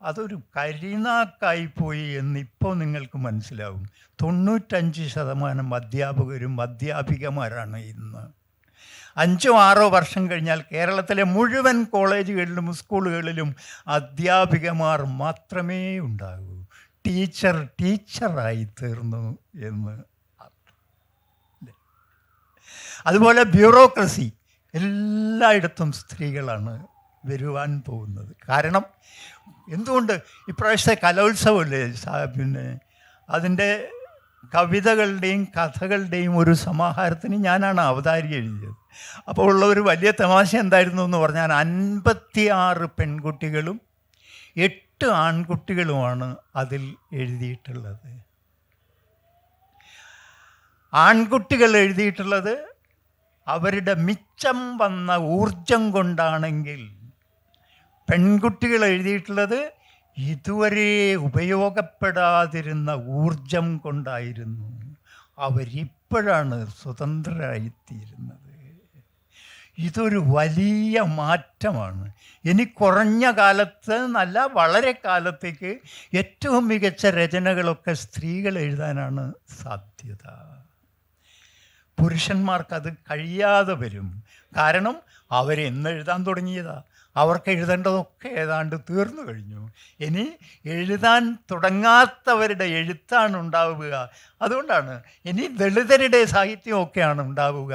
അതൊരു കരിനാക്കായിപ്പോയി എന്നിപ്പോൾ നിങ്ങൾക്ക് മനസ്സിലാവും. 95% അധ്യാപകരും അധ്യാപികമാരാണ് ഇന്ന്. 5-6 വർഷം കഴിഞ്ഞാൽ കേരളത്തിലെ മുഴുവൻ കോളേജുകളിലും സ്കൂളുകളിലും അധ്യാപികമാർ മാത്രമേ ഉണ്ടാകൂ. ടീച്ചറായി തീർന്നു എന്ന് അർത്ഥം. അതുപോലെ ബ്യൂറോക്രസി, എല്ലായിടത്തും സ്ത്രീകളാണ് വരുവാൻ പോകുന്നത്. കാരണം എന്തുകൊണ്ട്? ഇപ്രാവശ്യത്തെ കലോത്സവമല്ലേ, പിന്നെ അതിൻ്റെ കവിതകളുടെയും കഥകളുടെയും ഒരു സമാഹാരത്തിന് ഞാനാണ് അവതാരിക എഴുതിയത്. അപ്പോൾ ഉള്ള ഒരു വലിയ തമാശ എന്തായിരുന്നു എന്ന് പറഞ്ഞാൽ 56 പെൺകുട്ടികളും 8 ആൺകുട്ടികളുമാണ് അതിൽ എഴുതിയിട്ടുള്ളത്. ആൺകുട്ടികൾ എഴുതിയിട്ടുള്ളത് അവരുടെ മിച്ചം വന്ന ഊർജം കൊണ്ടാണെങ്കിൽ പെൺകുട്ടികൾ എഴുതിയിട്ടുള്ളത് ഇതുവരെ ഉപയോഗപ്പെടാതിരുന്ന ഊർജം കൊണ്ടായിരുന്നു. അവരിപ്പോഴാണ് സ്വതന്ത്രരായിത്തീരുന്നത്. ഇതൊരു വലിയ മാറ്റമാണ്. ഇനി കുറഞ്ഞ കാലത്ത് നല്ല വളരെ കാലത്തേക്ക് ഏറ്റവും മികച്ച രചനകളൊക്കെ സ്ത്രീകൾ എഴുതാനാണ് സാധ്യത. പുരുഷന്മാർക്കത് കഴിയാതെ വരും. കാരണം അവരെന്ന് എഴുതാൻ തുടങ്ങിയതാ. അവർക്ക് എഴുതേണ്ടതൊക്കെ ഏതാണ്ട് തീർന്നു കഴിഞ്ഞു. ഇനി എഴുതാൻ തുടങ്ങാത്തവരുടെ എഴുത്താണ് ഉണ്ടാവുക. അതുകൊണ്ടാണ് ഇനി ദളിതരുടെ സാഹിത്യമൊക്കെയാണ് ഉണ്ടാവുക.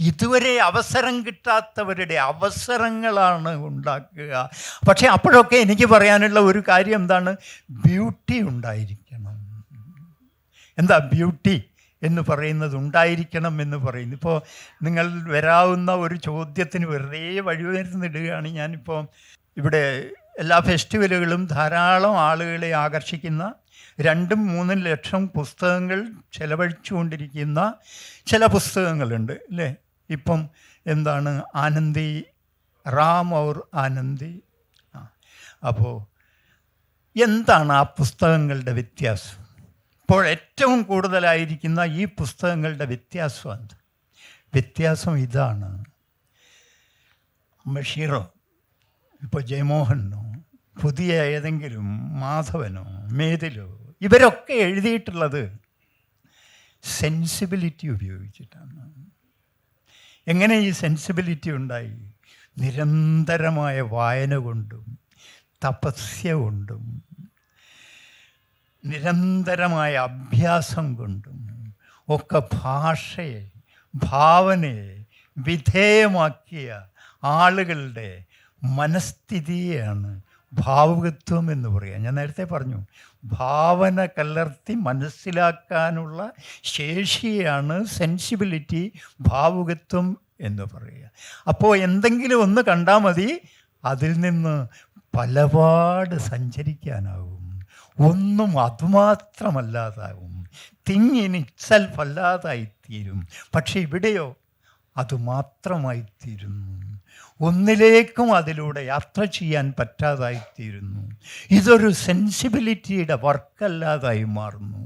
ഇതുവരെ അവസരം കിട്ടാത്തവരുടെ അവസരങ്ങളാണ് ഉണ്ടാക്കുക. പക്ഷേ അപ്പോഴൊക്കെ എനിക്ക് പറയാനുള്ള ഒരു കാര്യം എന്താണ്? ബ്യൂട്ടി ഉണ്ടായിരിക്കണം. എന്താ ബ്യൂട്ടി എന്ന് പറയുന്നത്? ഉണ്ടായിരിക്കണം എന്ന് പറയുന്നു. ഇപ്പോൾ നിങ്ങൾ വരാവുന്ന ഒരു ചോദ്യത്തിന് വെറുതെ വഴിവരുന്നിടുകയാണ്. ഞാനിപ്പോൾ ഇവിടെ എല്ലാ ഫെസ്റ്റിവലുകളും ധാരാളം ആളുകളെ ആകർഷിക്കുന്ന 2-3 ലക്ഷം പുസ്തകങ്ങൾ ചെലവഴിച്ചുകൊണ്ടിരിക്കുന്ന ചില പുസ്തകങ്ങളുണ്ട് അല്ലേ? ഇപ്പം എന്താണ് ആനന്ദി, റാം ഔർ ആനന്ദി. അപ്പോൾ എന്താണ് ആ പുസ്തകങ്ങളുടെ വ്യത്യാസം? ഇപ്പോൾ ഏറ്റവും കൂടുതലായിരിക്കുന്ന ഈ പുസ്തകങ്ങളുടെ വ്യത്യാസം എന്ത്? വ്യത്യാസം ഇതാണ്. ബഷീറോ ഇപ്പോൾ ജയമോഹനോ പുതിയ ഏതെങ്കിലും മാധവനോ മേതിലോ ഇവരൊക്കെ എഴുതിയിട്ടുള്ളത് സെൻസിബിലിറ്റി ഉപയോഗിച്ചിട്ടാണ്. എങ്ങനെ ഈ സെൻസിബിലിറ്റി ഉണ്ടായി? നിരന്തരമായ വായന കൊണ്ടും തപസ്യ കൊണ്ടും നിരന്തരമായ അഭ്യാസം കൊണ്ടും ഒക്കെ ഭാഷയെ ഭാവനയെ വിധേയമാക്കിയ ആളുകളുടെ മനസ്ഥിതിയെയാണ് ഭാവുകത്വം എന്ന് പറയുക. ഞാൻ നേരത്തെ പറഞ്ഞു, ഭാവന കലർത്തി മനസ്സിലാക്കാനുള്ള ശേഷിയാണ് സെൻസിബിലിറ്റി, ഭാവുകത്വം എന്ന് പറയുക. അപ്പോൾ എന്തെങ്കിലും ഒന്ന് കണ്ടാൽ മതി, അതിൽ നിന്ന് പലപാട് സഞ്ചരിക്കാനാവും. ഒന്നും അതുമാത്രമല്ലാതാവും. തിങ് ഇൻ ഇറ്റ്സെൽഫ് അല്ലാതായിത്തീരും. പക്ഷെ ഇവിടെയോ അതുമാത്രമായിത്തീരുന്നു. ഒന്നിലേക്കും അതിലൂടെ യാത്ര ചെയ്യാൻ പറ്റാതായിത്തീരുന്നു. ഇതൊരു സെൻസിബിലിറ്റിയുടെ വർക്കല്ലാതായി മാറുന്നു.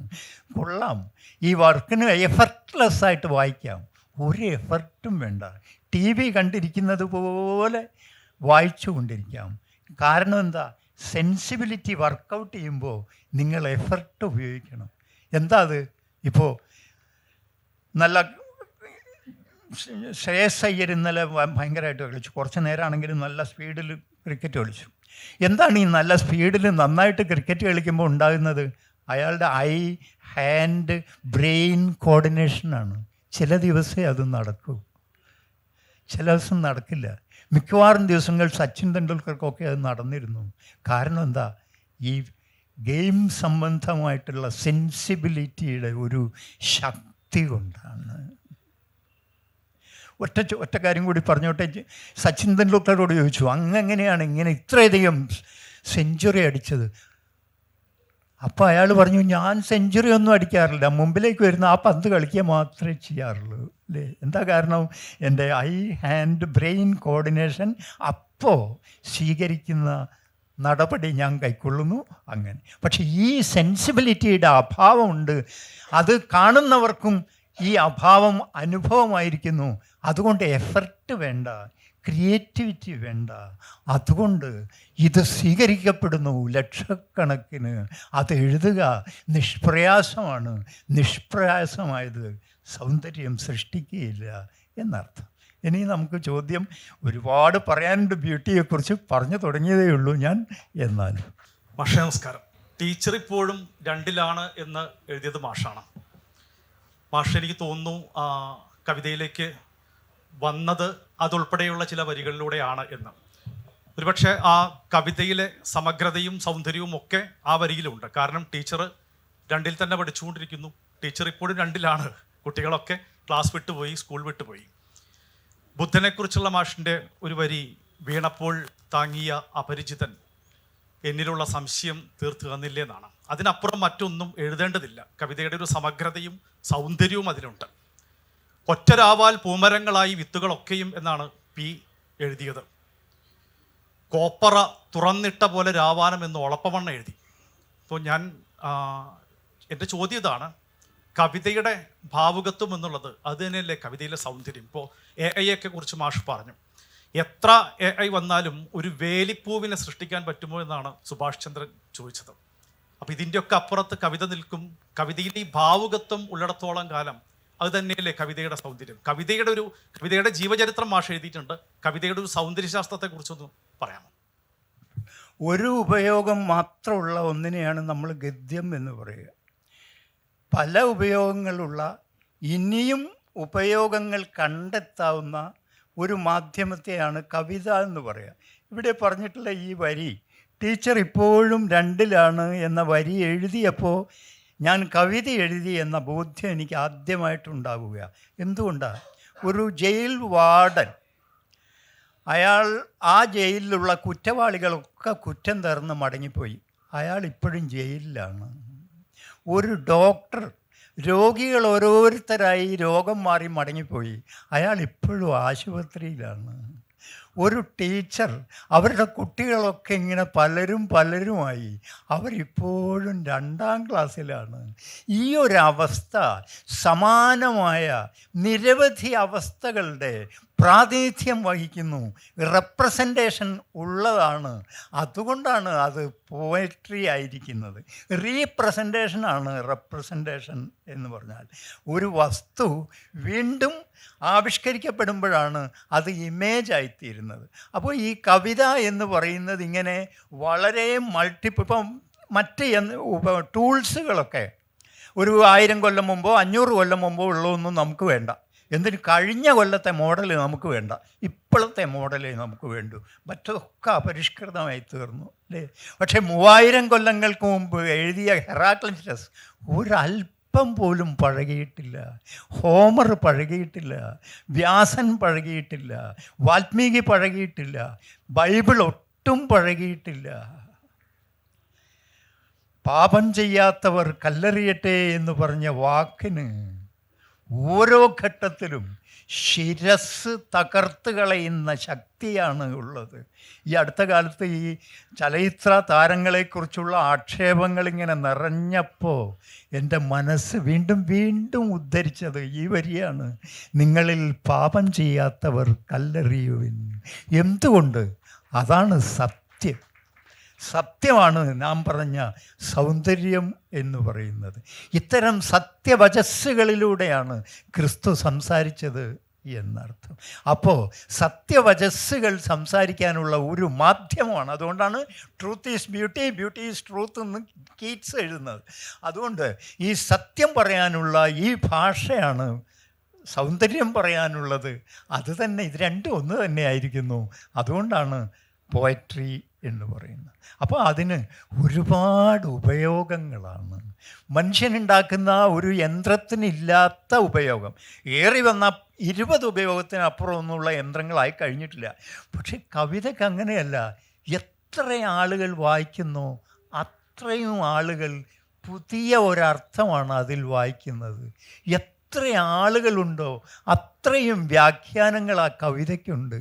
കൊള്ളാം, ഈ വർക്കിന് എഫർട്ട്ലെസ്സായിട്ട് വായിക്കാം, ഒരു എഫർട്ടും വേണ്ട. ടി വി കണ്ടിരിക്കുന്നത് പോലെ വായിച്ചു കൊണ്ടിരിക്കാം. കാരണം എന്താ? സെൻസിബിലിറ്റി വർക്കൗട്ട് ചെയ്യുമ്പോൾ നിങ്ങൾ എഫർട്ട് ഉപയോഗിക്കണം. എന്താ അത്? ഇപ്പോൾ നല്ല ശ്രേയസ് അയ്യർ ഇന്നലെ ഭയങ്കരമായിട്ട് കളിച്ചു. കുറച്ച് നേരമാണെങ്കിലും നല്ല സ്പീഡിൽ ക്രിക്കറ്റ് കളിച്ചു. എന്താണ് ഈ നല്ല സ്പീഡിൽ നന്നായിട്ട് ക്രിക്കറ്റ് കളിക്കുമ്പോൾ ഉണ്ടാകുന്നത്? അയാളുടെ ഐ ഹാൻഡ് ബ്രെയിൻ കോർഡിനേഷനാണ്. ചില ദിവസമേ അത് നടക്കൂ, ചില ദിവസം നടക്കില്ല. മിക്കവാറും ദിവസങ്ങൾ സച്ചിൻ തെണ്ടുൽക്കർക്കൊക്കെ അത് നടന്നിരുന്നു. കാരണം എന്താ? ഈ ഗെയിം സംബന്ധമായിട്ടുള്ള സെൻസിബിലിറ്റിയുടെ ഒരു ശക്തി കൊണ്ടാണ്. ഒറ്റ കാര്യം കൂടി പറഞ്ഞോട്ടെ. സച്ചിൻ തെണ്ടുൽക്കറോട് ചോദിച്ചു, അങ്ങനെയാണ് ഇങ്ങനെ ഇത്രയധികം സെഞ്ചുറി അടിച്ചത്? അപ്പോൾ അയാൾ പറഞ്ഞു, ഞാൻ സെഞ്ചുറി ഒന്നും അടിക്കാറില്ല, മുമ്പിലേക്ക് വരുന്ന ആ പന്ത് കളിക്കുക മാത്രമേ ചെയ്യാറുള്ളൂ അല്ലേ. എന്താ കാരണം? എൻ്റെ ഐ ഹാൻഡ് ബ്രെയിൻ കോർഡിനേഷൻ അപ്പോൾ സ്വീകരിക്കുന്ന നടപടി ഞാൻ കൈക്കൊള്ളുന്നു. അങ്ങനെ. പക്ഷേ ഈ സെൻസിബിലിറ്റിയുടെ അഭാവമുണ്ട്. അത് കാണുന്നവർക്കും ഈ അഭാവം അനുഭവമായിരിക്കുന്നു. അതുകൊണ്ട് എഫർട്ട് വേണ്ട, ക്രിയേറ്റിവിറ്റി വേണ്ട. അതുകൊണ്ട് ഇത് സ്വീകരിക്കപ്പെടുന്നു ലക്ഷക്കണക്കിന്. അത് എഴുതുക നിഷ്പ്രയാസമാണ്. നിഷ്പ്രയാസമായത് സൗന്ദര്യം സൃഷ്ടിക്കുകയില്ല എന്നർത്ഥം. ഇനി നമുക്ക് ചോദ്യം ഒരുപാട് പറയാനുണ്ട്. ബ്യൂട്ടിയെക്കുറിച്ച് പറഞ്ഞു തുടങ്ങിയതേ ഉള്ളൂ ഞാൻ. എന്നാലും മാഷേ നമസ്കാരം. ടീച്ചർ ഇപ്പോഴും 2ലാണ് എന്ന് എഴുതിയത് മാഷാണ്. മാഷ് എനിക്ക് തോന്നുന്നു കവിതയിലേക്ക് വന്നത് അതുൾപ്പെടെയുള്ള ചില വരികളിലൂടെയാണ് എന്ന്. ഒരുപക്ഷെ ആ കവിതയിലെ സമഗ്രതയും സൗന്ദര്യവും ഒക്കെ ആ വരിയിലുണ്ട്. കാരണം ടീച്ചർ 2ൽ തന്നെ പഠിച്ചുകൊണ്ടിരിക്കുന്നു. ടീച്ചർ ഇപ്പോഴും 2ലാണ്. കുട്ടികളൊക്കെ ക്ലാസ് വിട്ടുപോയി, സ്കൂൾ വിട്ടുപോയി. ബുദ്ധനെക്കുറിച്ചുള്ള മാഷിൻ്റെ ഒരു വരി, വീണപ്പോൾ താങ്ങിയ അപരിചിതൻ എന്നിലുള്ള സംശയം തീർത്തു തന്നില്ലേ എന്നാണ്. അതിനപ്പുറം മറ്റൊന്നും എഴുതേണ്ടതില്ല. കവിതയുടെ ഒരു സമഗ്രതയും സൗന്ദര്യവും അതിലുണ്ട്. ഒറ്റരാവാൽ പൂമരങ്ങളായി വിത്തുകളൊക്കെയും എന്നാണ് പി എഴുതിയത്. കോപ്പറ തുറന്നിട്ട പോലെ രാവാനം എന്ന് ഒളപ്പമണ്ണ എഴുതി. അപ്പോൾ എൻ്റെ ചോദ്യം ഇതാണ്, കവിതയുടെ ഭാവുകത്വം എന്നുള്ളത് അത് തന്നെയല്ലേ കവിതയിലെ സൗന്ദര്യം? ഇപ്പോൾ AI ഒക്കെ കുറിച്ച് മാഷ് പറഞ്ഞു. എത്ര AI വന്നാലും ഒരു വേലിപ്പൂവിനെ സൃഷ്ടിക്കാൻ പറ്റുമോ എന്നാണ് സുഭാഷ് ചന്ദ്രൻ ചോദിച്ചത്. അപ്പോൾ ഇതിൻ്റെയൊക്കെ അപ്പുറത്ത് കവിത നിൽക്കും. കവിതയിൽ ഈ ഭാവുകത്വം ഉള്ളിടത്തോളം കാലം അത് തന്നെയല്ലേ കവിതയുടെ സൗന്ദര്യം. കവിതയുടെ ജീവചരിത്രം മാഷ് എഴുതിയിട്ടുണ്ട്. കവിതയുടെ ഒരു സൗന്ദര്യശാസ്ത്രത്തെക്കുറിച്ചൊന്ന് പറയാമോ? ഒരു ഉപയോഗം മാത്രമുള്ള ഒന്നിനെയാണ് നമ്മൾ ഗദ്യം എന്ന് പറയുക. പല ഉപയോഗങ്ങളുള്ള, ഇനിയും ഉപയോഗങ്ങൾ കണ്ടെത്താവുന്ന ഒരു മാധ്യമത്തെയാണ് കവിത എന്ന് പറയുക. ഇവിടെ പറഞ്ഞിട്ടുള്ള ഈ വരി, ടീച്ചർ ഇപ്പോഴും 2ലാണ് എന്ന വരി എഴുതിയപ്പോൾ ഞാൻ കവിത എഴുതി എന്ന ബോധ്യം എനിക്ക് ആദ്യമായിട്ടുണ്ടാവുക. എന്തുകൊണ്ടാണ്? ഒരു ജയിൽ വാർഡൻ, അയാൾ ആ ജയിലിലുള്ള കുറ്റവാളികളൊക്കെ കുറ്റം തീർന്ന് മടങ്ങിപ്പോയി. അയാൾ ഇപ്പോഴും ജയിലിലാണ്. ഒരു ഡോക്ടർ, രോഗികൾ ഓരോരുത്തരായി രോഗം മാറി മടങ്ങിപ്പോയി. അയാൾ ഇപ്പോഴും ആശുപത്രിയിലാണ്. ഒരു ടീച്ചർ, അവരുടെ കുട്ടികളൊക്കെ ഇങ്ങനെ പലരുമായി, അവരിപ്പോഴും 2ാം ക്ലാസ്സിലാണ്. ഈ ഒരവസ്ഥ, സമാനമായ നിരവധി അവസ്ഥകളുടെ പ്രാതിനിധ്യം വഹിക്കുന്നു, റെപ്രസെൻറ്റേഷൻ ഉള്ളതാണ്. അതുകൊണ്ടാണ് അത് പോയട്രി ആയിരിക്കുന്നത്. റീപ്രസെൻറ്റേഷനാണ് റെപ്രസെൻറ്റേഷൻ എന്ന് പറഞ്ഞാൽ. ഒരു വസ്തു വീണ്ടും ആവിഷ്കരിക്കപ്പെടുമ്പോഴാണ് അത് ഇമേജായിത്തീരുന്നത്. അപ്പോൾ ഈ കവിത എന്ന് പറയുന്നത് ഇങ്ങനെ വളരെ ഇപ്പം മറ്റ് ടൂൾസുകളൊക്കെ ഒരു 1000 കൊല്ലം മുമ്പോ 500 കൊല്ലം മുമ്പോ ഉള്ളതൊന്നും നമുക്ക് വേണ്ട. എന്തിന്? കഴിഞ്ഞ കൊല്ലത്തെ മോഡൽ നമുക്ക് വേണ്ട, ഇപ്പോഴത്തെ മോഡലേ നമുക്ക് വേണ്ടൂ. മറ്റതൊക്കെ അപരിഷ്കൃതമായി തീർന്നു അല്ലേ? പക്ഷേ 3000 കൊല്ലങ്ങൾക്ക് മുമ്പ് എഴുതിയ ഹെറാക്ലിറ്റസ് ഒരല്പം പോലും പഴകിയിട്ടില്ല. ഹോമർ പഴകിയിട്ടില്ല, വ്യാസൻ പഴകിയിട്ടില്ല, വാൽമീകി പഴകിയിട്ടില്ല, ബൈബിൾ ഒട്ടും പഴകിയിട്ടില്ല. പാപം ചെയ്യാത്തവർ കല്ലെറിയട്ടെ എന്ന് പറഞ്ഞ വാക്കിന് ഓരോ ഘട്ടത്തിലും ശിരസ് തകർത്ത് കളയുന്ന ശക്തിയാണ് ഉള്ളത്. ഈ അടുത്ത കാലത്ത് ഈ ചലച്ചിത്ര താരങ്ങളെക്കുറിച്ചുള്ള ആക്ഷേപങ്ങളിങ്ങനെ നിറഞ്ഞപ്പോൾ എൻ്റെ മനസ്സ് വീണ്ടും ഉദ്ധരിച്ചത് ഈ വരിയാണ്: നിങ്ങളിൽ പാപം ചെയ്യാത്തവർ കല്ലെറിയുവിൻ. എന്തുകൊണ്ട്? അതാണ് സത്യം. സത്യമാണ് നാം പറഞ്ഞ സൗന്ദര്യം എന്ന് പറയുന്നത്. ഇത്തരം സത്യവചസ്സുകളിലൂടെയാണ് ക്രിസ്തു സംസാരിച്ചത് എന്നർത്ഥം. അപ്പോൾ സത്യവചസ്സുകൾ സംസാരിക്കാനുള്ള ഒരു മാധ്യമമാണ്. അതുകൊണ്ടാണ് truth is beauty, beauty is truth എന്ന് കീറ്റ്സ് എഴുതുന്നത്. അതുകൊണ്ട് ഈ സത്യം പറയാനുള്ള ഈ ഭാഷയാണ് സൗന്ദര്യം പറയാനുള്ളത്. അത് തന്നെ, ഇത് രണ്ടും ഒന്ന് തന്നെ ആയിരിക്കുന്നു. അതുകൊണ്ടാണ് പോയട്രി എന്ന് പറയുന്നത്. അപ്പോൾ അതിന് ഒരുപാട് ഉപയോഗങ്ങളാണ്. മനുഷ്യനുണ്ടാക്കുന്ന ഒരു യന്ത്രത്തിനില്ലാത്ത ഉപയോഗം. ഏറി വന്ന 20 ഉപയോഗത്തിനപ്പുറമൊന്നുമുള്ള യന്ത്രങ്ങളായി കഴിഞ്ഞിട്ടില്ല. പക്ഷെ കവിതയ്ക്ക് അങ്ങനെയല്ല. എത്ര ആളുകൾ വായിക്കുന്നോ അത്രയും ആളുകൾ പുതിയ ഒരർത്ഥമാണ് അതിൽ വായിക്കുന്നത്. എത്ര ആളുകളുണ്ടോ അത്രയും വ്യാഖ്യാനങ്ങൾ ആ കവിതയ്ക്കുണ്ട്.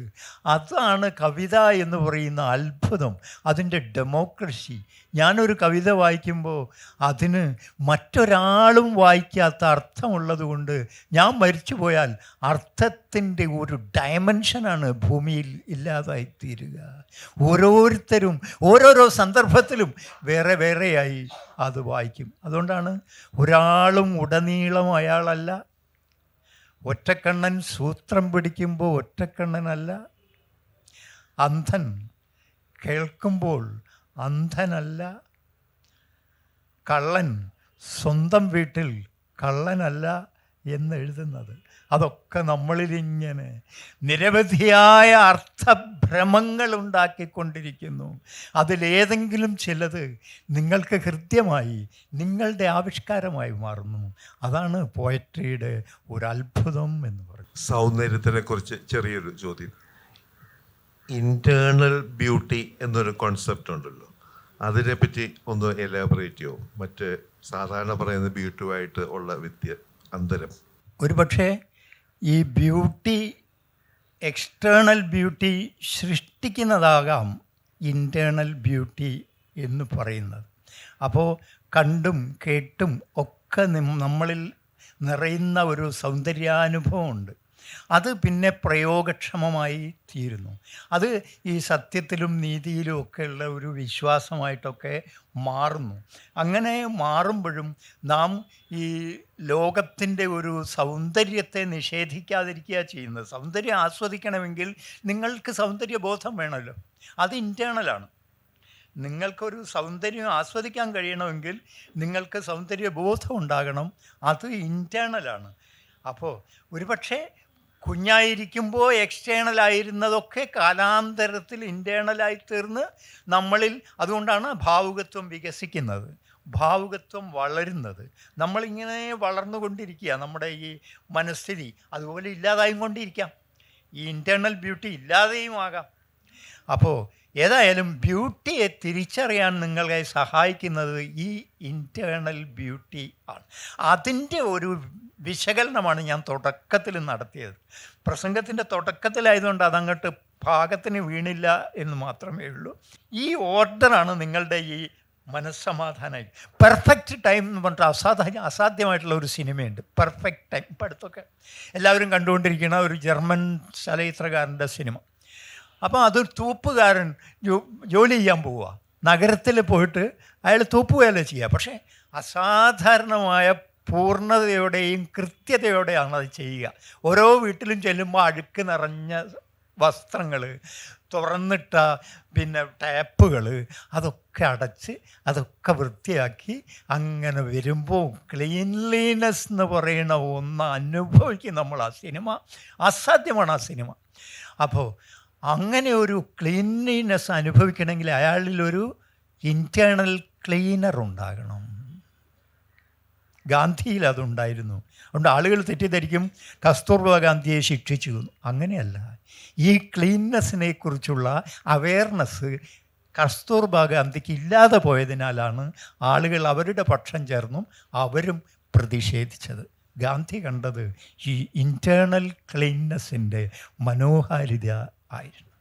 അതാണ് കവിത എന്ന് പറയുന്ന അത്ഭുതം, അതിൻ്റെ ഡെമോക്രസി. ഞാനൊരു കവിത വായിക്കുമ്പോൾ അതിന് മറ്റൊരാളും വായിക്കാത്ത അർത്ഥമുള്ളത് കൊണ്ട് ഞാൻ മരിച്ചു പോയാൽ അർത്ഥത്തിൻ്റെ ഒരു ഡയമെൻഷനാണ് ഭൂമിയിൽ ഇല്ലാതായിത്തീരുക. ഓരോരുത്തരും ഓരോരോ സന്ദർഭത്തിലും വേറെയായി അത് വായിക്കും. അതുകൊണ്ടാണ് ഒരാളും ഉടനീളം അയാളല്ല. ഒറ്റക്കണ്ണൻ സൂത്രം പിടിക്കുമ്പോൾ ഒറ്റക്കണ്ണനല്ല. അന്ധൻ കേൾക്കുമ്പോൾ അന്ധനല്ല. കള്ളൻ സ്വന്തം വീട്ടിൽ കള്ളനല്ല എന്നെഴുതുന്നത്. അതൊക്കെ നമ്മളിലിങ്ങനെ നിരവധിയായ അർത്ഥഭ്രമങ്ങൾ ഉണ്ടാക്കിക്കൊണ്ടിരിക്കുന്നു. അതിലേതെങ്കിലും ചിലത് നിങ്ങൾക്ക് ഹൃദ്യമായി നിങ്ങളുടെ ആവിഷ്കാരമായി മാറുന്നു. അതാണ് പോയട്രിയുടെ ഒരു അത്ഭുതം എന്ന് പറയുന്നത്. സൗന്ദര്യത്തിനെക്കുറിച്ച് ചെറിയൊരു ചോദ്യം. ഇൻറ്റേർണൽ ബ്യൂട്ടി എന്നൊരു കോൺസെപ്റ്റ് ഉണ്ടല്ലോ, അതിനെപ്പറ്റി ഒന്ന് എലാബറേറ്റ് ചെയ്യുമോ? മറ്റ് സാധാരണ പറയുന്ന ബ്യൂട്ടിയുമായിട്ട് ഉള്ള അന്തരം. ഒരു പക്ഷേ ഈ ബ്യൂട്ടി, എക്സ്റ്റേണൽ ബ്യൂട്ടി സൃഷ്ടിക്കുന്നതാകാം ഇൻറ്റേർണൽ ബ്യൂട്ടി എന്ന് പറയുന്നത്. അപ്പോൾ കണ്ടും കേട്ടും ഒക്കെ നമ്മളിൽ നിറയുന്ന ഒരു സൗന്ദര്യാനുഭവമുണ്ട്. അത് പിന്നെ പ്രയോഗക്ഷമമായി തീരുന്നു. അത് ഈ സത്യത്തിലും നീതിയിലും ഒക്കെയുള്ള ഒരു വിശ്വാസമായിട്ടൊക്കെ മാറുന്നു. അങ്ങനെ മാറുമ്പോഴും നാം ഈ ലോകത്തിൻ്റെ ഒരു സൗന്ദര്യത്തെ നിഷേധിക്കാതിരിക്കുക ചെയ്യുന്നത്. സൗന്ദര്യം ആസ്വദിക്കണമെങ്കിൽ നിങ്ങൾക്ക് സൗന്ദര്യബോധം വേണമല്ലോ, അത് ഇൻറ്റേർണലാണ്. നിങ്ങൾക്കൊരു സൗന്ദര്യം ആസ്വദിക്കാൻ കഴിയണമെങ്കിൽ നിങ്ങൾക്ക് സൗന്ദര്യബോധം ഉണ്ടാകണം, അത് ഇൻറ്റേർണലാണ്. അപ്പോൾ ഒരുപക്ഷെ കുഞ്ഞായിരിക്കുമ്പോൾ എക്സ്റ്റേണലായിരുന്നതൊക്കെ കാലാന്തരത്തിൽ ഇൻറ്റേർണലായി തീർന്ന് നമ്മളിൽ, അതുകൊണ്ടാണ് ഭാവുകത്വം വികസിക്കുന്നത്, ഭാവുകത്വം വളരുന്നത്. നമ്മളിങ്ങനെ വളർന്നുകൊണ്ടിരിക്കുക, നമ്മുടെ ഈ മനസ്ഥിതി അതുപോലെ ഇല്ലാതായും കൊണ്ടിരിക്കാം, ഈ ഇൻറ്റേർണൽ ബ്യൂട്ടി ഇല്ലാതെയും ആകാം. അപ്പോൾ ഏതായാലും ബ്യൂട്ടിയെ തിരിച്ചറിയാൻ നിങ്ങളെ സഹായിക്കുന്നത് ഈ ഇൻറ്റേർണൽ ബ്യൂട്ടി ആണ്. അതിൻ്റെ ഒരു വിശകലനമാണ് ഞാൻ തുടക്കത്തിൽ നടത്തിയത്. പ്രസംഗത്തിൻ്റെ തുടക്കത്തിലായതുകൊണ്ട് അതങ്ങോട്ട് പാകത്തിന് വീണില്ല എന്ന് മാത്രമേ ഉള്ളൂ. ഈ ഓർഡറാണ് നിങ്ങളുടെ ഈ മനസ്സമാധാനമായി. പെർഫെക്റ്റ് ടൈം എന്ന് പറഞ്ഞിട്ട് അസാധ്യമായിട്ടുള്ള ഒരു സിനിമയുണ്ട്, പെർഫെക്റ്റ് ടൈം. ഇപ്പം അടുത്തൊക്കെ എല്ലാവരും കണ്ടുകൊണ്ടിരിക്കുന്ന ഒരു ജർമ്മൻ ചലച്ചിത്രകാരൻ്റെ സിനിമ. അപ്പോൾ അതൊരു തൂപ്പുകാരൻ ജോലി ചെയ്യാൻ പോവുക, നഗരത്തിൽ പോയിട്ട് അയാൾ തൂപ്പുവേല ചെയ്യുക. പക്ഷേ അസാധാരണമായ പൂർണ്ണതയോടെയും കൃത്യതയോടെയാണ് അത് ചെയ്യുക. ഓരോ വീട്ടിലും ചെല്ലുമ്പോൾ അഴുക്ക് നിറഞ്ഞ വസ്ത്രങ്ങൾ, തുറന്നിട്ട പിന്നെ ടാപ്പുകൾ, അതൊക്കെ അടച്ച് അതൊക്കെ വൃത്തിയാക്കി അങ്ങനെ വരുമ്പോൾ ക്ലീൻലിനെസ് എന്ന് പറയുന്ന ഒന്ന് അനുഭവിക്കും നമ്മൾ. ആ സിനിമ അസാധ്യമാണ്, ആ സിനിമ. അപ്പോൾ അങ്ങനെ ഒരു ക്ലീൻലിനെസ് അനുഭവിക്കണമെങ്കിൽ അയാളിലൊരു ഇൻറ്റേർണൽ ക്ലീനർ ഉണ്ടാകണം. ഗാന്ധിയിൽ അതുണ്ടായിരുന്നു. അതുകൊണ്ട് ആളുകൾ തെറ്റിദ്ധരിക്കും കസ്തൂർബ ഗാന്ധിയെ ശിക്ഷിച്ചു. അങ്ങനെയല്ല. ഈ ക്ലീൻനെസ്സിനെ കുറിച്ചുള്ള അവെയർനെസ് കസ്തൂർബ ഗാന്ധിക്ക് ഇല്ലാതെ പോയതിനാലാണ് ആളുകൾ അവരുടെ പക്ഷം ചേർന്നും അവരും പ്രതിഷേധിച്ചത്. ഗാന്ധി കണ്ടത് ഈ ഇൻറ്റേർണൽ ക്ലീൻനെസ്സിൻ്റെ മനോഹാരിത ആയിരുന്നു.